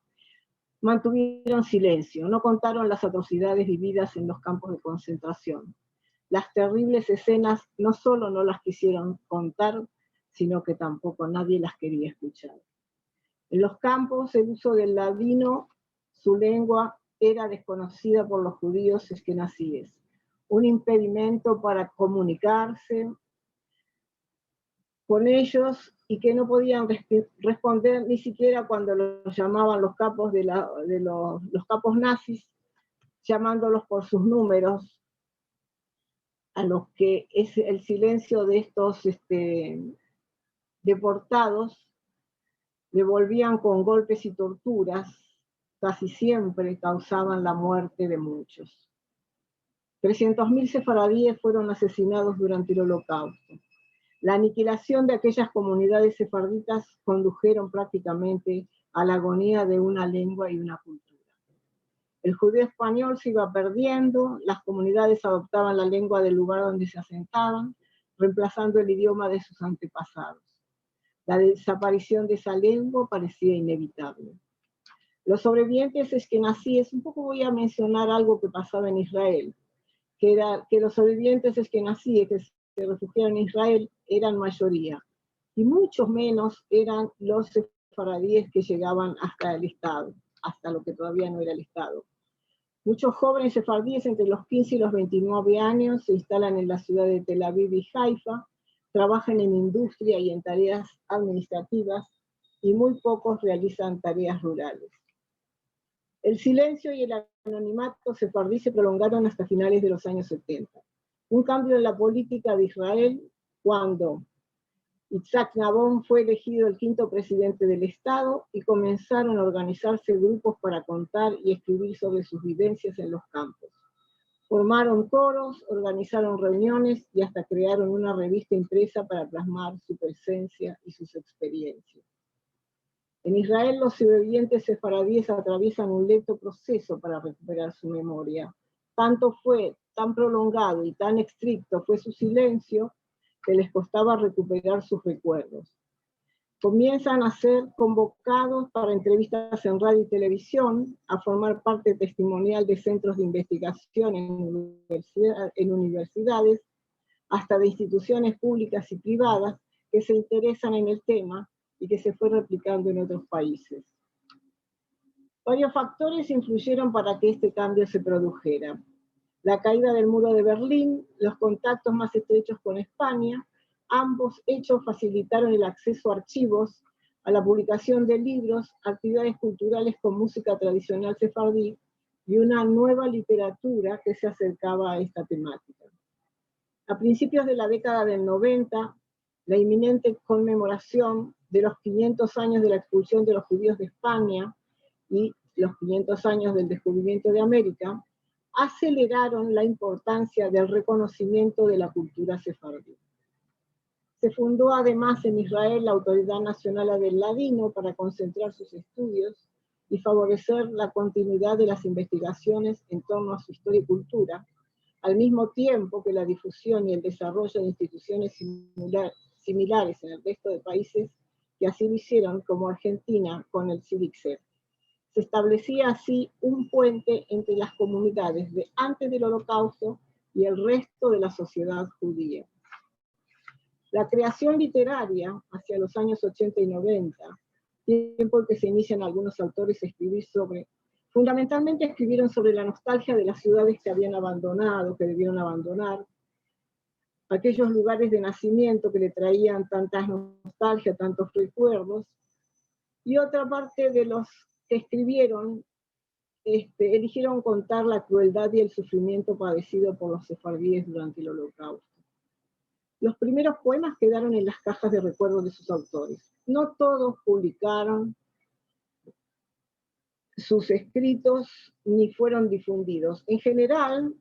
mantuvieron silencio, no contaron las atrocidades vividas en los campos de concentración. Las terribles escenas no solo no las quisieron contar, sino que tampoco nadie las quería escuchar. En los campos, el uso del ladino, su lengua, era desconocida por los judíos esquenazíes, un impedimento para comunicarse con ellos, y que no podían responder ni siquiera cuando los llamaban los capos los capos nazis, llamándolos por sus números, a los que es el silencio de estos deportados devolvían con golpes y torturas, casi siempre causaban la muerte de muchos. 300.000 sefaradíes fueron asesinados durante el Holocausto. La aniquilación de aquellas comunidades sefarditas condujeron prácticamente a la agonía de una lengua y una cultura. El judío español se iba perdiendo, las comunidades adoptaban la lengua del lugar donde se asentaban, reemplazando el idioma de sus antepasados. La desaparición de esa lengua parecía inevitable. Los sobrevivientes esquenazíes, un poco voy a mencionar algo que pasaba en Israel, que era que los sobrevivientes esquenazíes que se refugiaron en Israel eran mayoría, y muchos menos eran los sefaradíes que llegaban hasta el Estado, hasta lo que todavía no era el Estado. Muchos jóvenes sefardíes entre los 15 y los 29 años se instalan en la ciudad de Tel Aviv y Haifa, trabajan en industria y en tareas administrativas, y muy pocos realizan tareas rurales. El silencio y el anonimato sefardí se prolongaron hasta finales de los años 70. Un cambio en la política de Israel cuando Yitzhak Nabon fue elegido el 5º presidente del Estado y comenzaron a organizarse grupos para contar y escribir sobre sus vivencias en los campos. Formaron coros, organizaron reuniones y hasta crearon una revista impresa para plasmar su presencia y sus experiencias. En Israel los sobrevivientes sefaradíes atraviesan un lento proceso para recuperar su memoria. Tan prolongado y tan estricto fue su silencio que les costaba recuperar sus recuerdos. Comienzan a ser convocados para entrevistas en radio y televisión, a formar parte testimonial de centros de investigación en universidades, hasta de instituciones públicas y privadas que se interesan en el tema y que se fue replicando en otros países. Varios factores influyeron para que este cambio se produjera. La caída del muro de Berlín, los contactos más estrechos con España, ambos hechos facilitaron el acceso a archivos, a la publicación de libros, actividades culturales con música tradicional sefardí y una nueva literatura que se acercaba a esta temática. A principios de la década del 90, la inminente conmemoración de los 500 años de la expulsión de los judíos de España y los 500 años del descubrimiento de América aceleraron la importancia del reconocimiento de la cultura sefardí. Se fundó además en Israel la Autoridad Nacional del Ladino para concentrar sus estudios y favorecer la continuidad de las investigaciones en torno a su historia y cultura, al mismo tiempo que la difusión y el desarrollo de instituciones similares en el resto de países que así lo hicieron, como Argentina con el CIVICSEF. Se establecía así un puente entre las comunidades de antes del Holocausto y el resto de la sociedad judía. La creación literaria, hacia los años 80 y 90, tiempo en que se inician algunos autores a escribir fundamentalmente escribieron sobre la nostalgia de las ciudades que habían abandonado, que debieron abandonar, aquellos lugares de nacimiento que le traían tantas nostalgia, tantos recuerdos, y otra parte de los que escribieron eligieron contar la crueldad y el sufrimiento padecido por los sefardíes durante el Holocausto. Los primeros poemas quedaron en las cajas de recuerdo de sus autores. No todos publicaron sus escritos ni fueron difundidos. En general,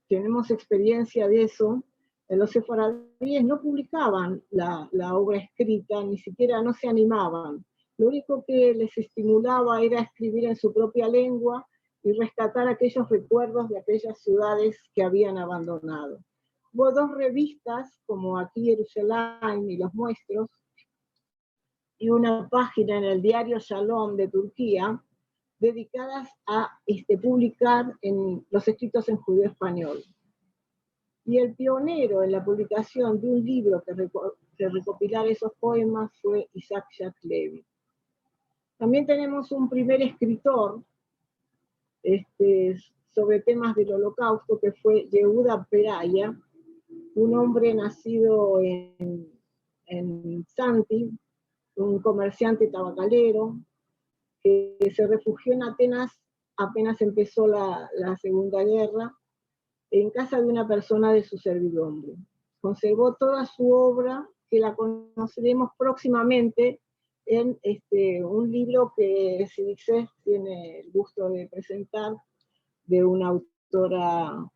tenemos experiencia de eso. Los sefaradíes no publicaban la obra escrita, ni siquiera no se animaban. Lo único que les estimulaba era escribir en su propia lengua y rescatar aquellos recuerdos de aquellas ciudades que habían abandonado. Hubo dos revistas, como Aquí Jerusalén y Los Muestros, y una página en el diario Shalom de Turquía, dedicadas a publicar los escritos en judío español. Y el pionero en la publicación de un libro que recopilara esos poemas fue Isaac Jack Levy. También tenemos un primer escritor sobre temas del Holocausto, que fue Yehuda Peraya, un hombre nacido en Santi, un comerciante tabacalero, que se refugió en Atenas apenas empezó la Segunda Guerra, en casa de una persona de su servidumbre. Conservó toda su obra, que la conoceremos próximamente en un libro que CIVICSEF tiene el gusto de presentar, de una autora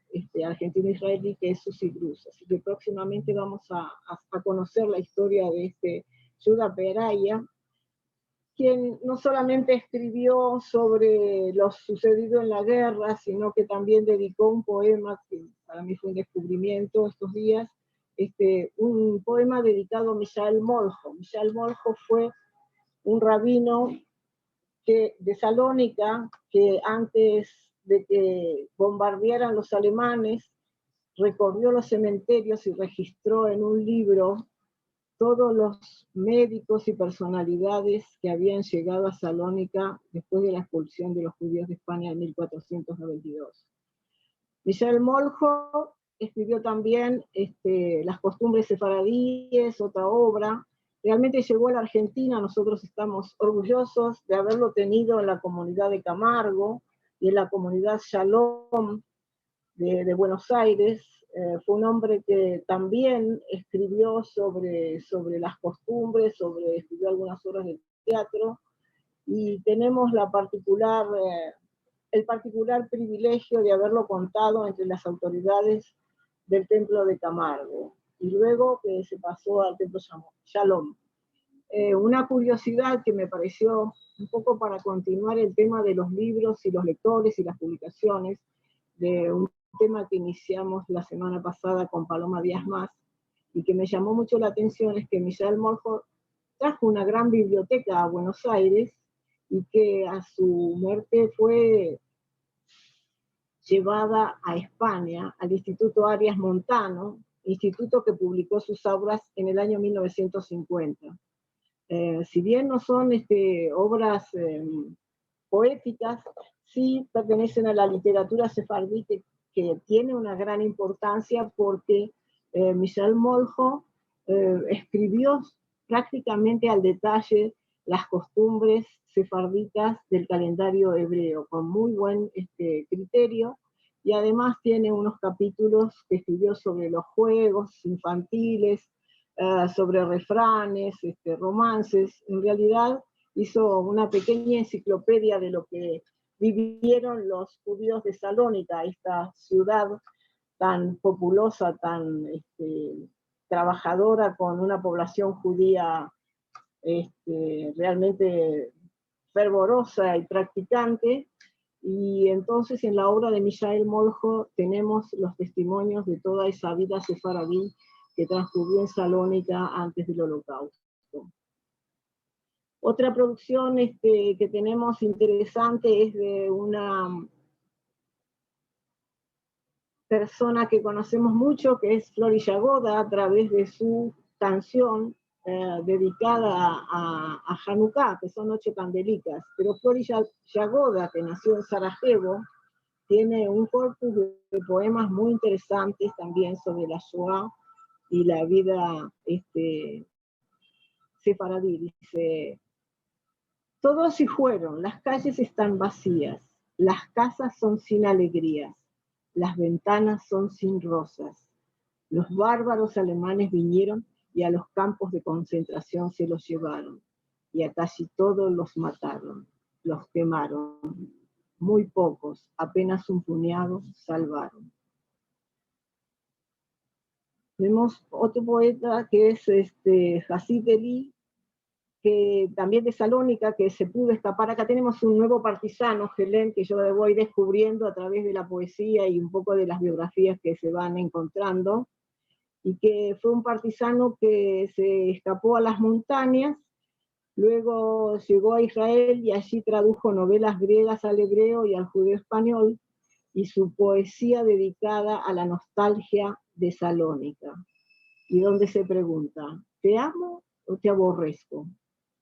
argentina-israelí que es Susi Gruz. Así que próximamente vamos a conocer la historia de Yehuda Peraya, quien no solamente escribió sobre lo sucedido en la guerra, sino que también dedicó un poema, que para mí fue un descubrimiento estos días, un poema dedicado a Mishael Moljo. Mishael Moljo fue un rabino de Salónica, que antes de que bombardearan los alemanes, recorrió los cementerios y registró en un libro todos los médicos y personalidades que habían llegado a Salónica después de la expulsión de los judíos de España en 1492. Mishael Moljo escribió también Las costumbres sefaradíes, otra obra. Realmente llegó a la Argentina, nosotros estamos orgullosos de haberlo tenido en la comunidad de Camargo y en la comunidad Shalom de Buenos Aires. Fue un hombre que también escribió sobre las costumbres, escribió algunas obras de teatro, y tenemos el particular privilegio de haberlo contado entre las autoridades del templo de Camargo, y luego que se pasó al templo Shalom. una curiosidad que me pareció un poco para continuar el tema de los libros y los lectores y las publicaciones, de un tema que iniciamos la semana pasada con Paloma Díaz Mas, y que me llamó mucho la atención, es que Misael Molho trajo una gran biblioteca a Buenos Aires, y que a su muerte fue llevada a España, al Instituto Arias Montano, instituto que publicó sus obras en el año 1950. Si bien no son obras poéticas, sí pertenecen a la literatura sefardí, que tiene una gran importancia porque Misael Molho escribió prácticamente al detalle las costumbres sefarditas del calendario hebreo, con muy buen criterio, y además tiene unos capítulos que escribió sobre los juegos infantiles, sobre refranes, romances. En realidad hizo una pequeña enciclopedia de lo que vivieron los judíos de Salónica, esta ciudad tan populosa, tan trabajadora, con una población judía realmente fervorosa y practicante. Y entonces en la obra de Misael Molho tenemos los testimonios de toda esa vida sefaradí que transcurrió en Salónica antes del Holocausto. Otra producción que tenemos interesante es de una persona que conocemos mucho, que es Flori Yagoda, a través de su canción dedicada a Hanukkah, que son 8 candelicas. Pero Flori Yagoda, que nació en Sarajevo, tiene un corpus de poemas muy interesantes también sobre la Shoah y la vida sefaradí. Dice: todos se fueron, las calles están vacías, las casas son sin alegrías, las ventanas son sin rosas. Los bárbaros alemanes vinieron y a los campos de concentración se los llevaron, y a casi todos los mataron, los quemaron. Muy pocos, apenas un puñado, salvaron. Tenemos otro poeta que es Hasid Eli, que también de Salónica, que se pudo escapar. Acá tenemos un nuevo partisano, Helén, que yo voy descubriendo a través de la poesía y un poco de las biografías que se van encontrando, y que fue un partisano que se escapó a las montañas, luego llegó a Israel y allí tradujo novelas griegas al hebreo y al judeo español, y su poesía dedicada a la nostalgia de Salónica, y donde se pregunta: ¿te amo o te aborrezco?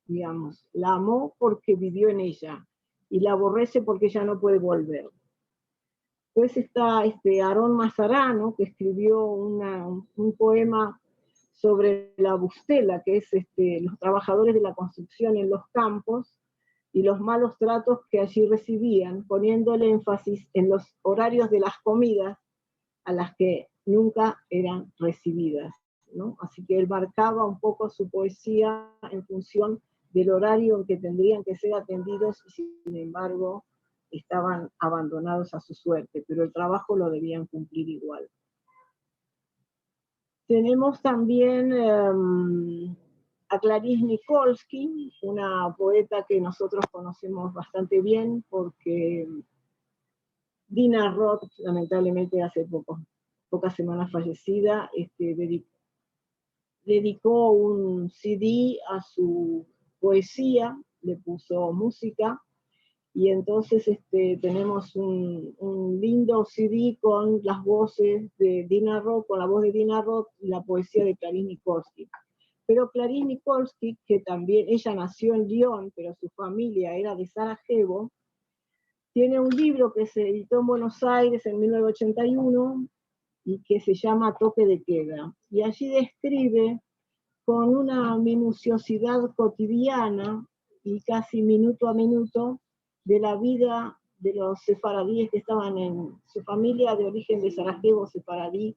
Digamos, la amó porque vivió en ella, y la aborrece porque ya no puede volver. Pues está Aarón Mazarano, que escribió un poema sobre la bustela, que es los trabajadores de la construcción en los campos, y los malos tratos que allí recibían, poniéndole énfasis en los horarios de las comidas a las que nunca eran recibidas, ¿no? Así que él marcaba un poco su poesía en función del horario en que tendrían que ser atendidos, y sin embargo estaban abandonados a su suerte, pero el trabajo lo debían cumplir igual. Tenemos también a Clarice Nikolsky, una poeta que nosotros conocemos bastante bien, porque Dina Roth, lamentablemente hace pocas semanas fallecida, dedicó un CD a su poesía, le puso música, y entonces tenemos un lindo CD con las voces de Dina Roth, con la voz de Dina Roth y la poesía de Clarice Nikolsky. Pero Clarice Nikolsky, que también, ella nació en Lyon, pero su familia era de Sarajevo, tiene un libro que se editó en Buenos Aires en 1981 y que se llama Toque de Queda. Y allí describe con una minuciosidad cotidiana y casi minuto a minuto de la vida de los sefaradíes que estaban en su familia de origen de Sarajevo, sefaradí,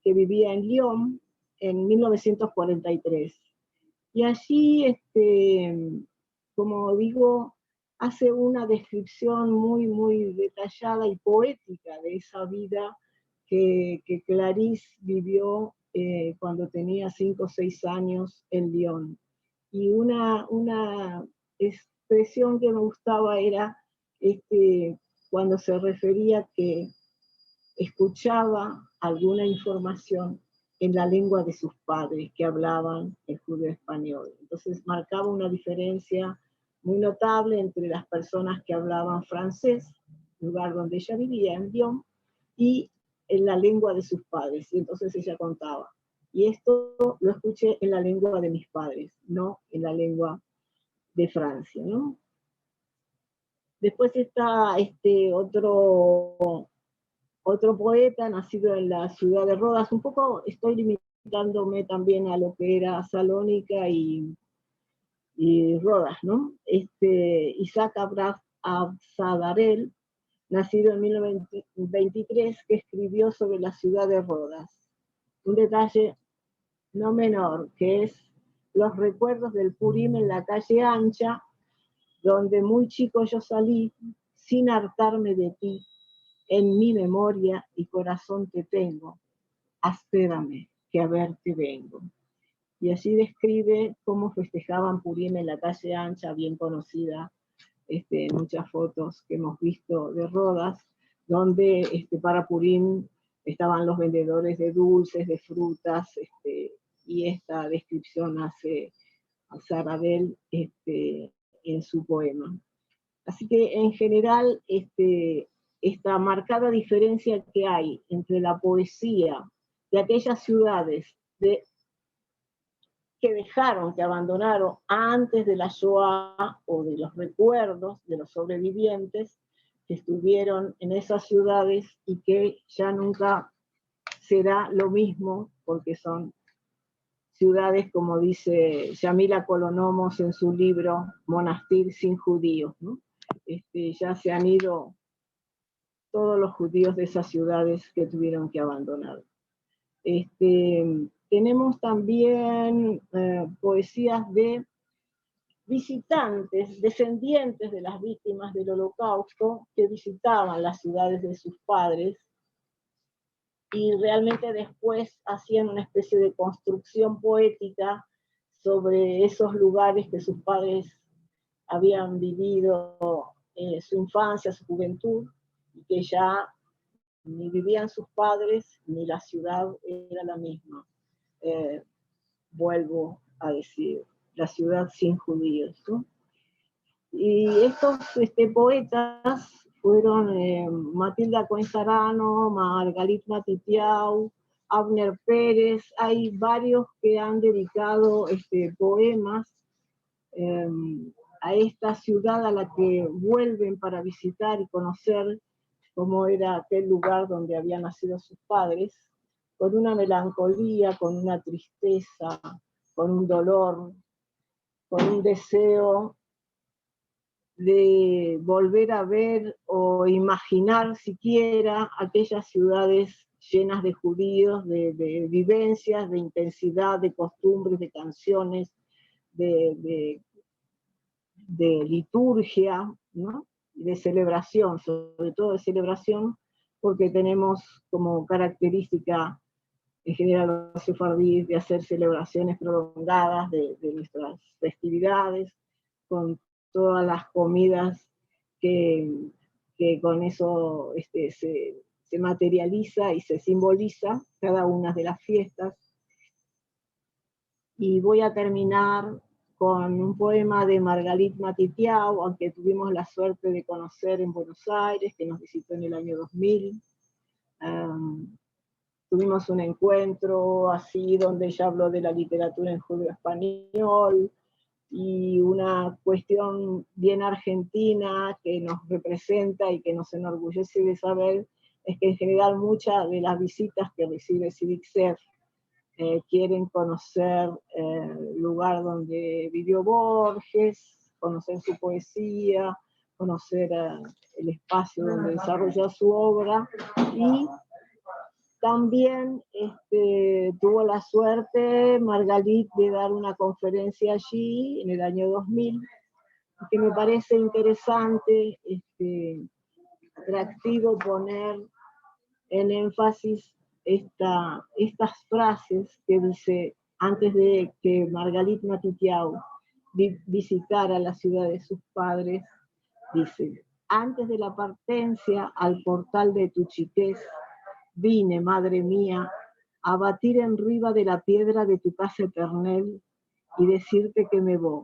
que vivía en Lyon en 1943. Y allí, como digo, hace una descripción muy, muy detallada y poética de esa vida que Clarice vivió cuando tenía 5 o 6 años en Lyon. Y una expresión que me gustaba era cuando se refería que escuchaba alguna información en la lengua de sus padres que hablaban el judío español. Entonces marcaba una diferencia muy notable entre las personas que hablaban francés, lugar donde ella vivía, en Lyon, y en la lengua de sus padres. Y entonces ella contaba. Y esto lo escuché en la lengua de mis padres, no en la lengua de Francia, ¿no? Después está otro poeta nacido en la ciudad de Rodas. Un poco estoy limitándome también a lo que era Salónica y Rodas, ¿no? Isaac Absadarel, nacido en 1923, que escribió sobre la ciudad de Rodas. Un detalle no menor, que es los recuerdos del Purim en la calle ancha, donde muy chico yo salí sin hartarme de ti, en mi memoria y corazón te tengo, espérame, que a verte vengo. Y así describe cómo festejaban Purim en la calle ancha, bien conocida, muchas fotos que hemos visto de Rodas, donde para Purim estaban los vendedores de dulces, de frutas, y esta descripción hace a Sarabel en su poema. Así que en general, esta marcada diferencia que hay entre la poesía de aquellas ciudades que dejaron, que abandonaron antes de la Shoah, o de los recuerdos de los sobrevivientes que estuvieron en esas ciudades y que ya nunca será lo mismo, porque son ciudades, como dice Yamila Colonomos en su libro Monastir sin judíos, ¿no? Ya se han ido todos los judíos de esas ciudades que tuvieron que abandonar. Tenemos también poesías de visitantes, descendientes de las víctimas del Holocausto, que visitaban las ciudades de sus padres y realmente después hacían una especie de construcción poética sobre esos lugares que sus padres habían vivido su infancia, su juventud, y que ya ni vivían sus padres, ni la ciudad era la misma. Vuelvo a decir, la ciudad sin judíos, ¿no? Y estos poetas fueron Matilda Coensarano, Margalit Matitiau, Abner Pérez. Hay varios que han dedicado poemas a esta ciudad a la que vuelven para visitar y conocer cómo era aquel lugar donde habían nacido sus padres, con una melancolía, con una tristeza, con un dolor, con un deseo de volver a ver o imaginar siquiera aquellas ciudades llenas de judíos, de vivencias, de intensidad, de costumbres, de canciones, de liturgia, ¿no? De celebración, sobre todo de celebración, porque tenemos como característica en general los sefardíes de hacer celebraciones prolongadas de nuestras festividades, con todas las comidas que con eso se materializa y se simboliza cada una de las fiestas. Y voy a terminar con un poema de Margalit Matitiau, aunque tuvimos la suerte de conocer en Buenos Aires, que nos visitó en el año 2000. Tuvimos un encuentro así donde ella habló de la literatura en judío español, y una cuestión bien argentina que nos representa y que nos enorgullece de saber es que en general muchas de las visitas que recibe CIVICSEF quieren conocer el lugar donde vivió Borges, conocer su poesía, conocer el espacio donde desarrolló su obra, y también tuvo la suerte Margalit de dar una conferencia allí en el año 2000, que me parece interesante, atractivo poner en énfasis estas frases que dice, antes de que Margalit Matitiau visitara la ciudad de sus padres, dice: antes de la partencia al portal de tu chiquez, vine, madre mía, a batir en riba de la piedra de tu casa eternel y decirte que me voy,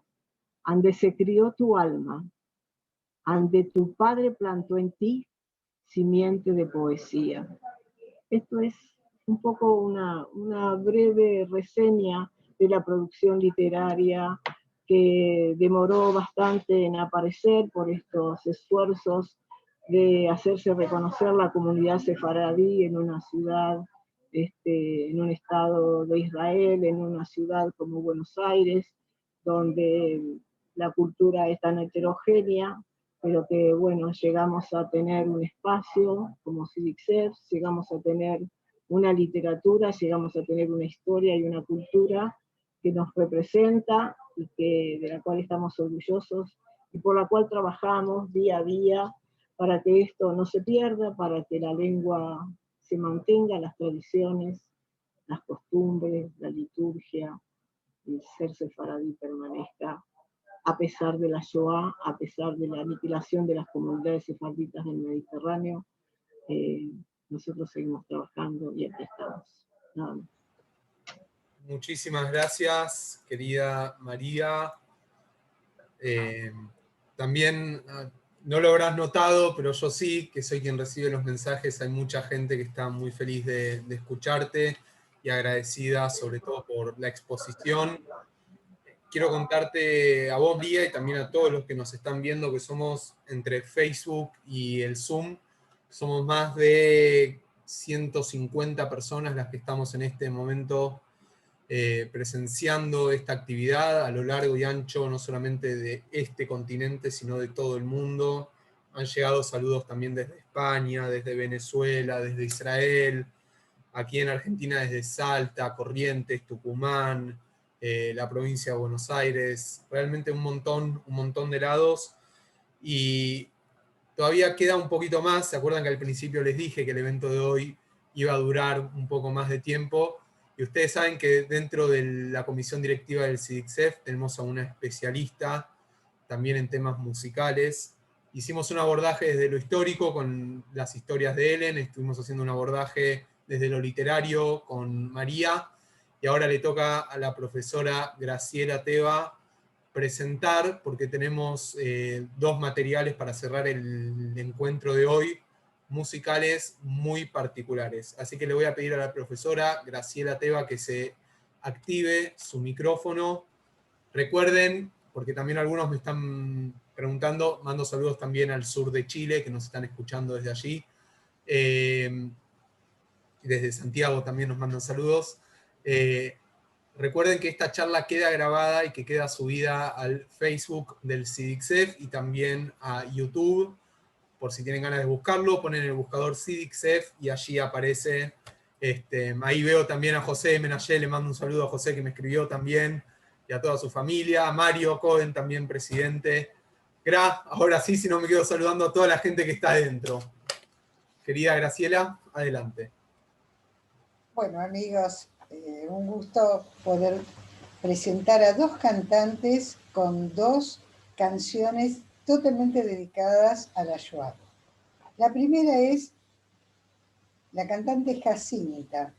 ande se crió tu alma, ande tu padre plantó en ti simiente de poesía. Esto es un poco una breve reseña de la producción literaria que demoró bastante en aparecer por estos esfuerzos de hacerse reconocer la comunidad sefaradí en una ciudad, en un estado de Israel, en una ciudad como Buenos Aires, donde la cultura es tan heterogénea, pero que, bueno, llegamos a tener un espacio como CIDICSEF, llegamos a tener una literatura, llegamos a tener una historia y una cultura que nos representa y de la cual estamos orgullosos y por la cual trabajamos día a día para que esto no se pierda, para que la lengua se mantenga, las tradiciones, las costumbres, la liturgia, el ser sefaradí permanezca a pesar de la Shoah, a pesar de la aniquilación de las comunidades sefarditas del Mediterráneo. Nosotros seguimos trabajando y aquí estamos. Nada más.
Muchísimas gracias, querida María. También, no lo habrás notado, pero yo sí, que soy quien recibe los mensajes, hay mucha gente que está muy feliz de escucharte y agradecida sobre todo por la exposición. Quiero contarte a vos, Lía, y también a todos los que nos están viendo, que somos entre Facebook y el Zoom, somos más de 150 personas las que estamos en este momento presenciando esta actividad a lo largo y ancho, no solamente de este continente, sino de todo el mundo. Han llegado saludos también desde España, desde Venezuela, desde Israel, aquí en Argentina desde Salta, Corrientes, Tucumán, la provincia de Buenos Aires, realmente un montón de lados, y todavía queda un poquito más. ¿Se acuerdan que al principio les dije que el evento de hoy iba a durar un poco más de tiempo? Y ustedes saben que dentro de la comisión directiva del CIDICSEF tenemos a una especialista también en temas musicales. Hicimos un abordaje desde lo histórico con las historias de Ellen, estuvimos haciendo un abordaje desde lo literario con María, y ahora le toca a la profesora Graciela Teva presentar, porque tenemos dos materiales para cerrar el encuentro de hoy, musicales muy particulares. Así que le voy a pedir a la profesora Graciela Teva que se active su micrófono. Recuerden, porque también algunos me están preguntando, mando saludos también al sur de Chile, que nos están escuchando desde allí. Desde Santiago también nos mandan saludos. Recuerden que esta charla queda grabada y que queda subida al Facebook del CIDICSEF y también a YouTube. Por si tienen ganas de buscarlo, ponen en el buscador CIDICSEF y allí aparece. Ahí veo también a José Menayé, le mando un saludo a José que me escribió también, y a toda su familia, a Mario Cohen también, presidente. Ahora sí, si no me quedo saludando a toda la gente que está adentro. Querida Graciela, adelante.
Bueno, amigos, un gusto poder presentar a dos cantantes con dos canciones totalmente dedicadas a la Shoah. La primera es la cantante Jacinta,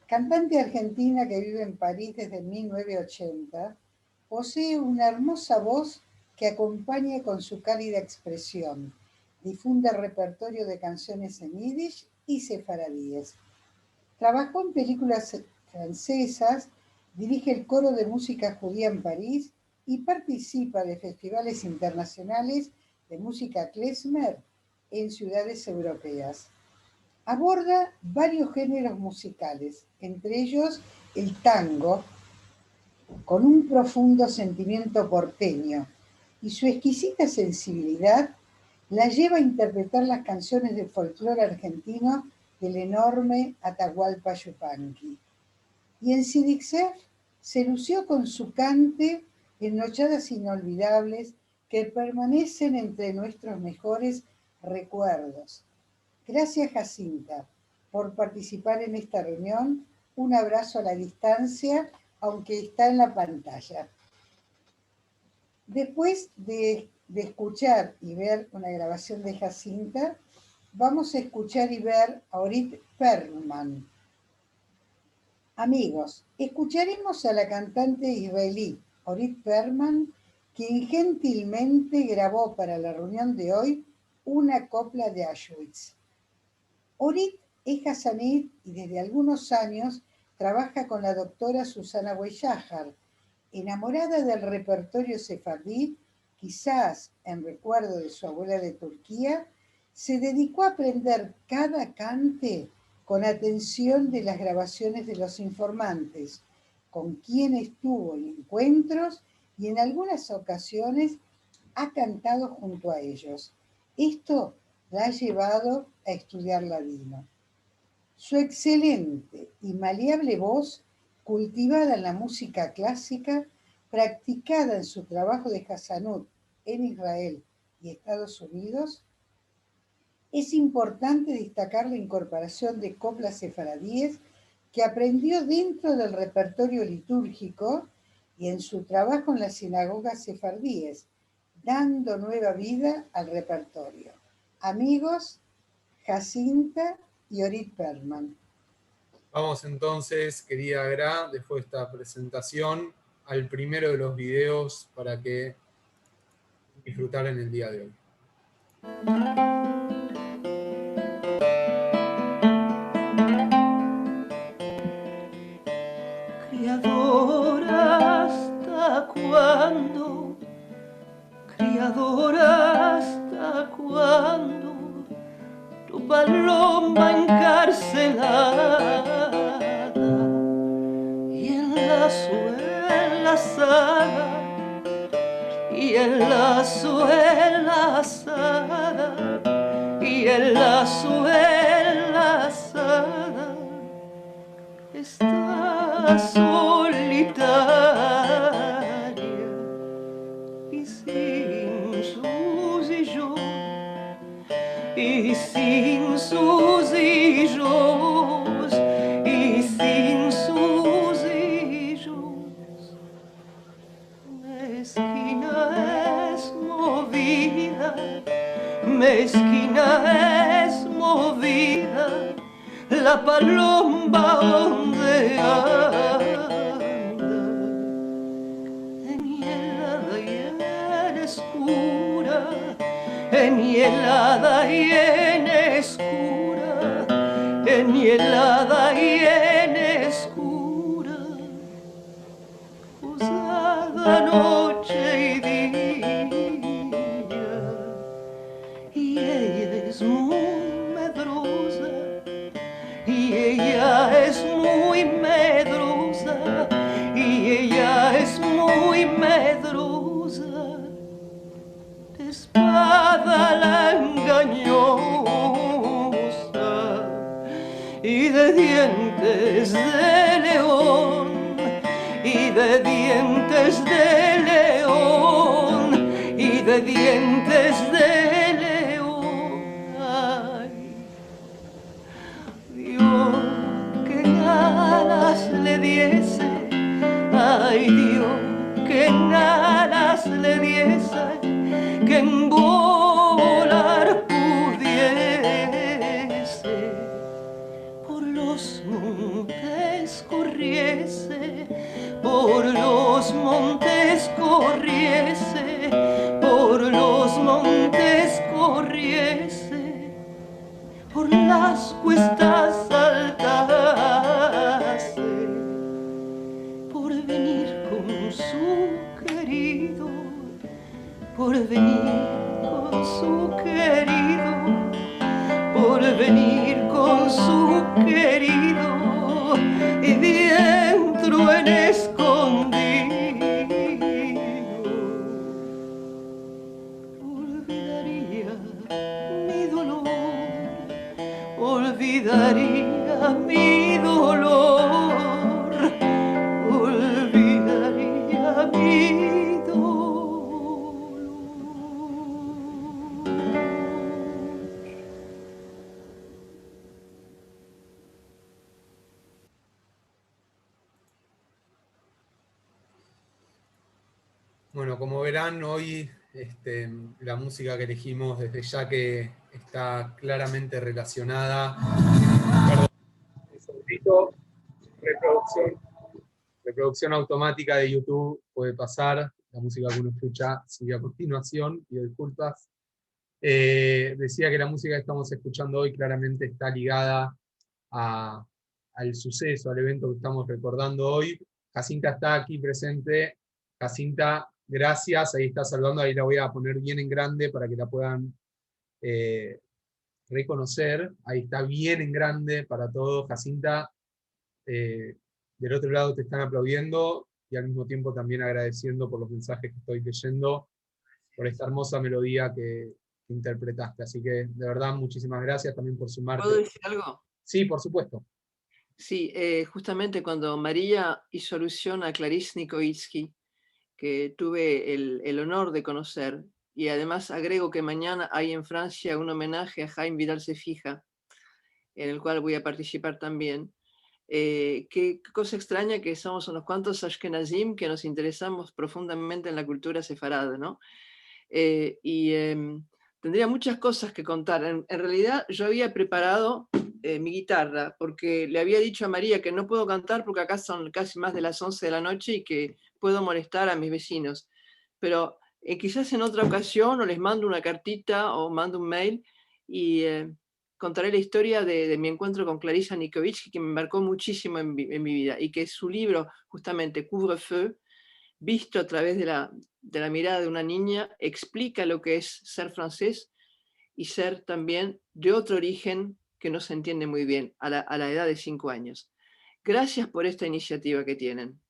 cantante argentina que vive en París desde 1980. Posee una hermosa voz que acompaña con su cálida expresión. Difunde repertorio de canciones en yiddish y sefaradíes. Trabajó en películas francesas, dirige el coro de música judía en París y participa de festivales internacionales de música klezmer en ciudades europeas. Aborda varios géneros musicales, entre ellos el tango, con un profundo sentimiento porteño, y su exquisita sensibilidad la lleva a interpretar las canciones del folclore argentino del enorme Atahualpa Yupanqui. Y en CIDICSEF se lució con su cante en nochadas inolvidables que permanecen entre nuestros mejores recuerdos. Gracias, Jacinta, por participar en esta reunión. Un abrazo a la distancia, aunque está en la pantalla. Después de escuchar y ver una grabación de Jacinta, vamos a escuchar y ver a Orit Perlman. Amigos, escucharemos a la cantante israelí Orit Perlman, quien gentilmente grabó para la reunión de hoy una copla de Auschwitz. Orit es hasanit y desde algunos años trabaja con la doctora Susana Weyahar, enamorada del repertorio sefardí, quizás en recuerdo de su abuela de Turquía, se dedicó a aprender cada cante con atención de las grabaciones de los informantes, con quienes tuvo encuentros y en algunas ocasiones ha cantado junto a ellos. Esto la ha llevado a estudiar ladino. Su excelente y maleable voz, cultivada en la música clásica, practicada en su trabajo de Hasanut en Israel y Estados Unidos, es importante destacar la incorporación de coplas sefaradíes que aprendió dentro del repertorio litúrgico y en su trabajo en las sinagogas sefardíes, dando nueva vida al repertorio. Amigos, Jacinta y Orit Perlman.
Vamos entonces, querida Gra, después de esta presentación, al primero de los videos para que disfrutaran el día de hoy.
Criadora, ¿hasta cuándo? Criadora, ¿hasta cuándo? Tu paloma encarcelada y en la suela asada, y en la suela asada, y en la suela asada está solitaria y sin sus y yo, y sin sus hijos, y sin sus hijos. Mezquina es movida, mezquina es movida, la paloma donde anda, enhielada y en escura, enhielada y en escura, enhielada y en escura, usada noche y día, y ella es muy medrosa, y ella es muy medrosa, y ella es muy medrosa. De espada la engañosa y de dientes de león, y de dientes de león, y de dientes de león. Ay, Dios, que alas le diese, ay Dios, que alas le diese, que en volar pudiese, por los montes corriese, por los montes corriese, por los montes corriese, por las cuestas saltase, por venir con su querido, por venir con su querido, por venir con su querido, y dentro en escondido, olvidaría mi dolor, olvidaría mi dolor, olvidaría mi dolor.
Bueno, como verán, hoy la música que elegimos desde ya que está claramente relacionada. Perdón, un segundito. Reproducción automática de YouTube puede pasar. La música que uno escucha sigue a continuación, pido disculpas. Decía que la música que estamos escuchando hoy claramente está ligada al suceso, al evento que estamos recordando hoy. Jacinta está aquí presente. Jacinta, gracias, ahí está saludando, ahí la voy a poner bien en grande para que la puedan reconocer. Ahí está bien en grande para todos. Jacinta, del otro lado te están aplaudiendo y al mismo tiempo también agradeciendo por los mensajes que estoy leyendo, por esta hermosa melodía que interpretaste. Así que, de verdad, muchísimas gracias también por sumarte.
¿Puedo decir algo?
Sí, por supuesto.
Sí, justamente cuando María hizo alusión a Clarice Nicoitsky, que tuve el honor de conocer, y además agrego que mañana hay en Francia un homenaje a Jaime Vidal Cefija, en el cual voy a participar también. Qué cosa extraña que somos unos cuantos ashkenazim que nos interesamos profundamente en la cultura sefarada, ¿no? Tendría muchas cosas que contar. En realidad yo había preparado mi guitarra porque le había dicho a María que no puedo cantar porque acá son casi más de las 11 de la noche y que puedo molestar a mis vecinos. Pero quizás en otra ocasión o les mando una cartita o mando un mail y contaré la historia de mi encuentro con Clarissa Nikovich, que me marcó muchísimo en mi vida, y que su libro, justamente Couvre-feu, visto a través de la mirada de una niña, explica lo que es ser francés y ser también de otro origen que no se entiende muy bien a la edad de 5 años. Gracias por esta iniciativa que tienen.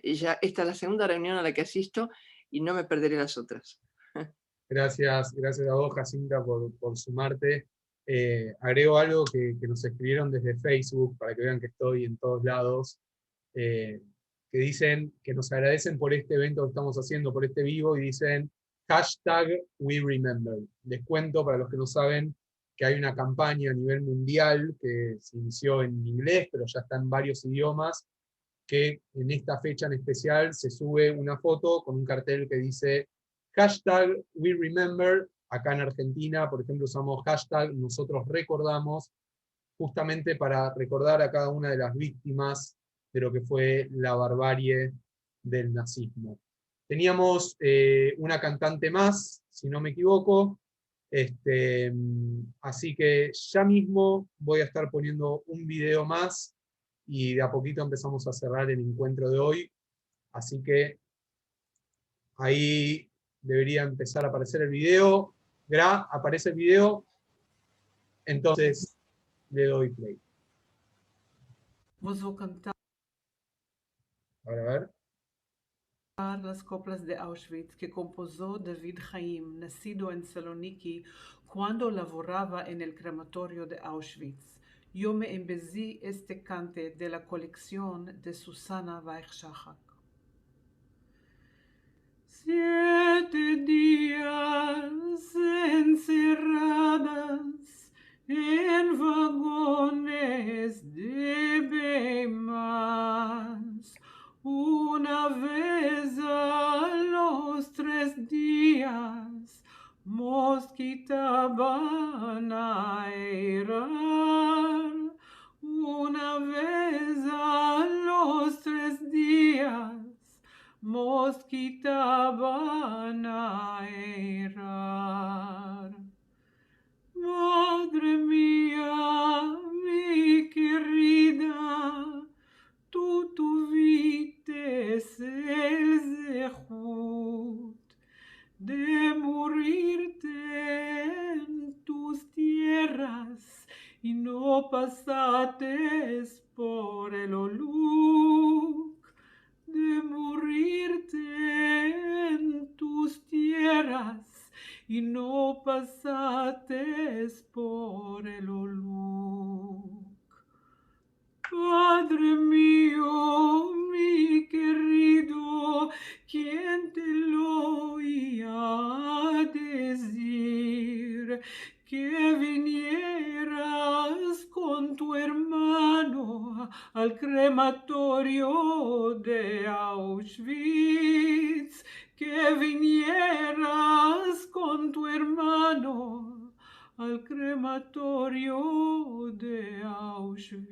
Esta es la segunda reunión a la que asisto y no me perderé las otras.
Gracias a vos, Jacinta, por sumarte. Agrego algo que nos escribieron desde Facebook, para que vean que estoy en todos lados, que dicen que nos agradecen por este evento que estamos haciendo, por este vivo, y dicen hashtag #WeRemember. Les cuento, para los que no saben, que hay una campaña a nivel mundial que se inició en inglés, pero ya está en varios idiomas, que en esta fecha en especial se sube una foto con un cartel que dice #WeRemember. Acá en Argentina, por ejemplo, usamos hashtag nosotros recordamos, justamente para recordar a cada una de las víctimas de lo que fue la barbarie del nazismo. Teníamos una cantante más, si no me equivoco, así que ya mismo voy a estar poniendo un video más y de a poquito empezamos a cerrar el encuentro de hoy, así que ahí debería empezar a aparecer el video. Aparece el video, entonces le doy play.
Vos vou cantar
A ver.
las coplas de Auschwitz que compuso David Chaim, nacido en Saloniki, cuando laboraba en el crematorio de Auschwitz. Yo me embezí este cante de la colección de Susana Weichschachak. 7 días encerradas en vagones de Beimas. Una vez a los 3 días mosquitaban a airar. Una vez a los 3 días mosquitaban a errar. Madre mía, mi querida, tú tuviste el zehut de morirte en tus tierras y no pasaste por el oluk, de morirte en tus tierras y no pasaste por el oluk. Padre mío, mi querido, ¿quién te lo iba a decir? Que vinieras con tu hermano al crematorio de Auschwitz, que vinieras con tu hermano al crematorio de Auschwitz.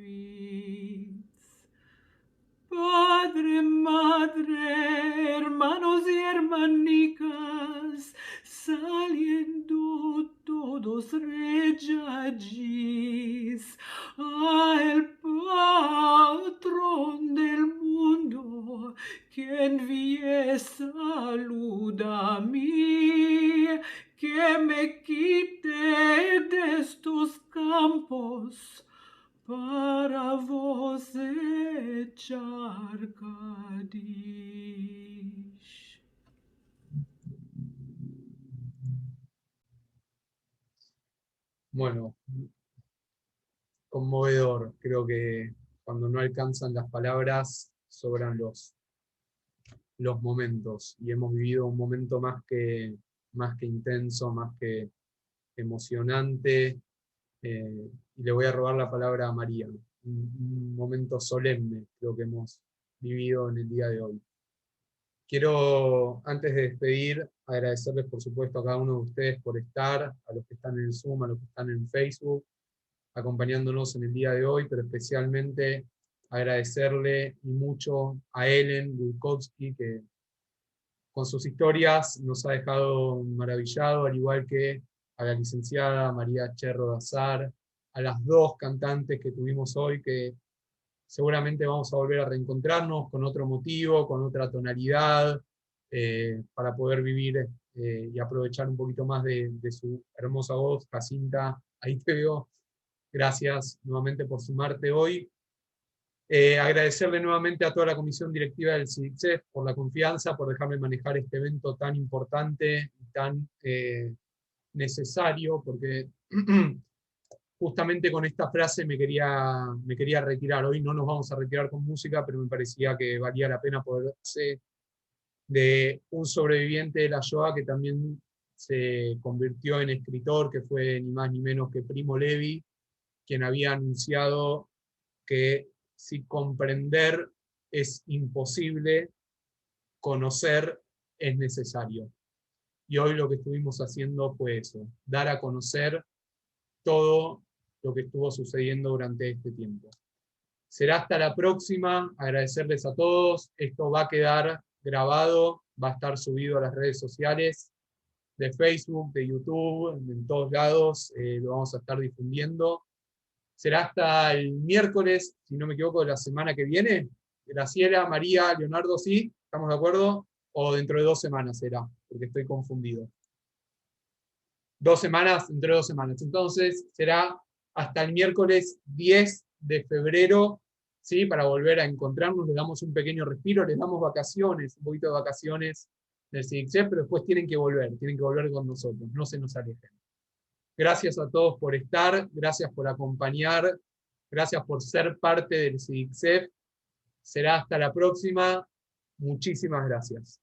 Padre, madre, hermanos y hermanicas, saliendo todos reyagis a el patrón del mundo, que envíe salud a mí, que me quite de estos campos para vos echar Kadish.
Bueno, conmovedor. Creo que cuando no alcanzan las palabras, sobran los momentos. Y hemos vivido un momento más que intenso, más que emocionante. Y le voy a robar la palabra a María. Un momento solemne, creo que hemos vivido en el día de hoy. Quiero, antes de despedir, agradecerles por supuesto a cada uno de ustedes por estar, a los que están en el Zoom, a los que están en Facebook, acompañándonos en el día de hoy, pero especialmente agradecerle y mucho a Ellen Gulkowski, que con sus historias nos ha dejado maravillado, al igual que a la licenciada María Cherro Dazar, a las dos cantantes que tuvimos hoy, que seguramente vamos a volver a reencontrarnos con otro motivo, con otra tonalidad, para poder vivir y aprovechar un poquito más de su hermosa voz. Jacinta, ahí te veo. Gracias nuevamente por sumarte hoy. Agradecerle nuevamente a toda la comisión directiva del CIDICSEF por la confianza, por dejarme manejar este evento tan importante y tan necesario, porque justamente con esta frase me quería retirar. Hoy no nos vamos a retirar con música, pero me parecía que valía la pena poderse de un sobreviviente de la Shoah que también se convirtió en escritor, que fue ni más ni menos que Primo Levi, quien había anunciado que si comprender es imposible, conocer es necesario. Y hoy lo que estuvimos haciendo fue eso, dar a conocer todo lo que estuvo sucediendo durante este tiempo. Será hasta la próxima, agradecerles a todos, esto va a quedar grabado, va a estar subido a las redes sociales de Facebook, de YouTube, en todos lados, lo vamos a estar difundiendo. Será hasta el miércoles, si no me equivoco, de la semana que viene. Graciela, María, Leonardo, ¿sí? ¿Estamos de acuerdo? ¿O dentro de 2 semanas será? Porque estoy confundido. 2 semanas, entre 2 semanas. Entonces será hasta el miércoles 10 de febrero, ¿sí? Para volver a encontrarnos, les damos un pequeño respiro, les damos vacaciones, un poquito de vacaciones del CIDICSEF, pero después tienen que volver con nosotros, no se nos alejen. Gracias a todos por estar, gracias por acompañar, gracias por ser parte del CIDICSEF. Será hasta la próxima. Muchísimas gracias.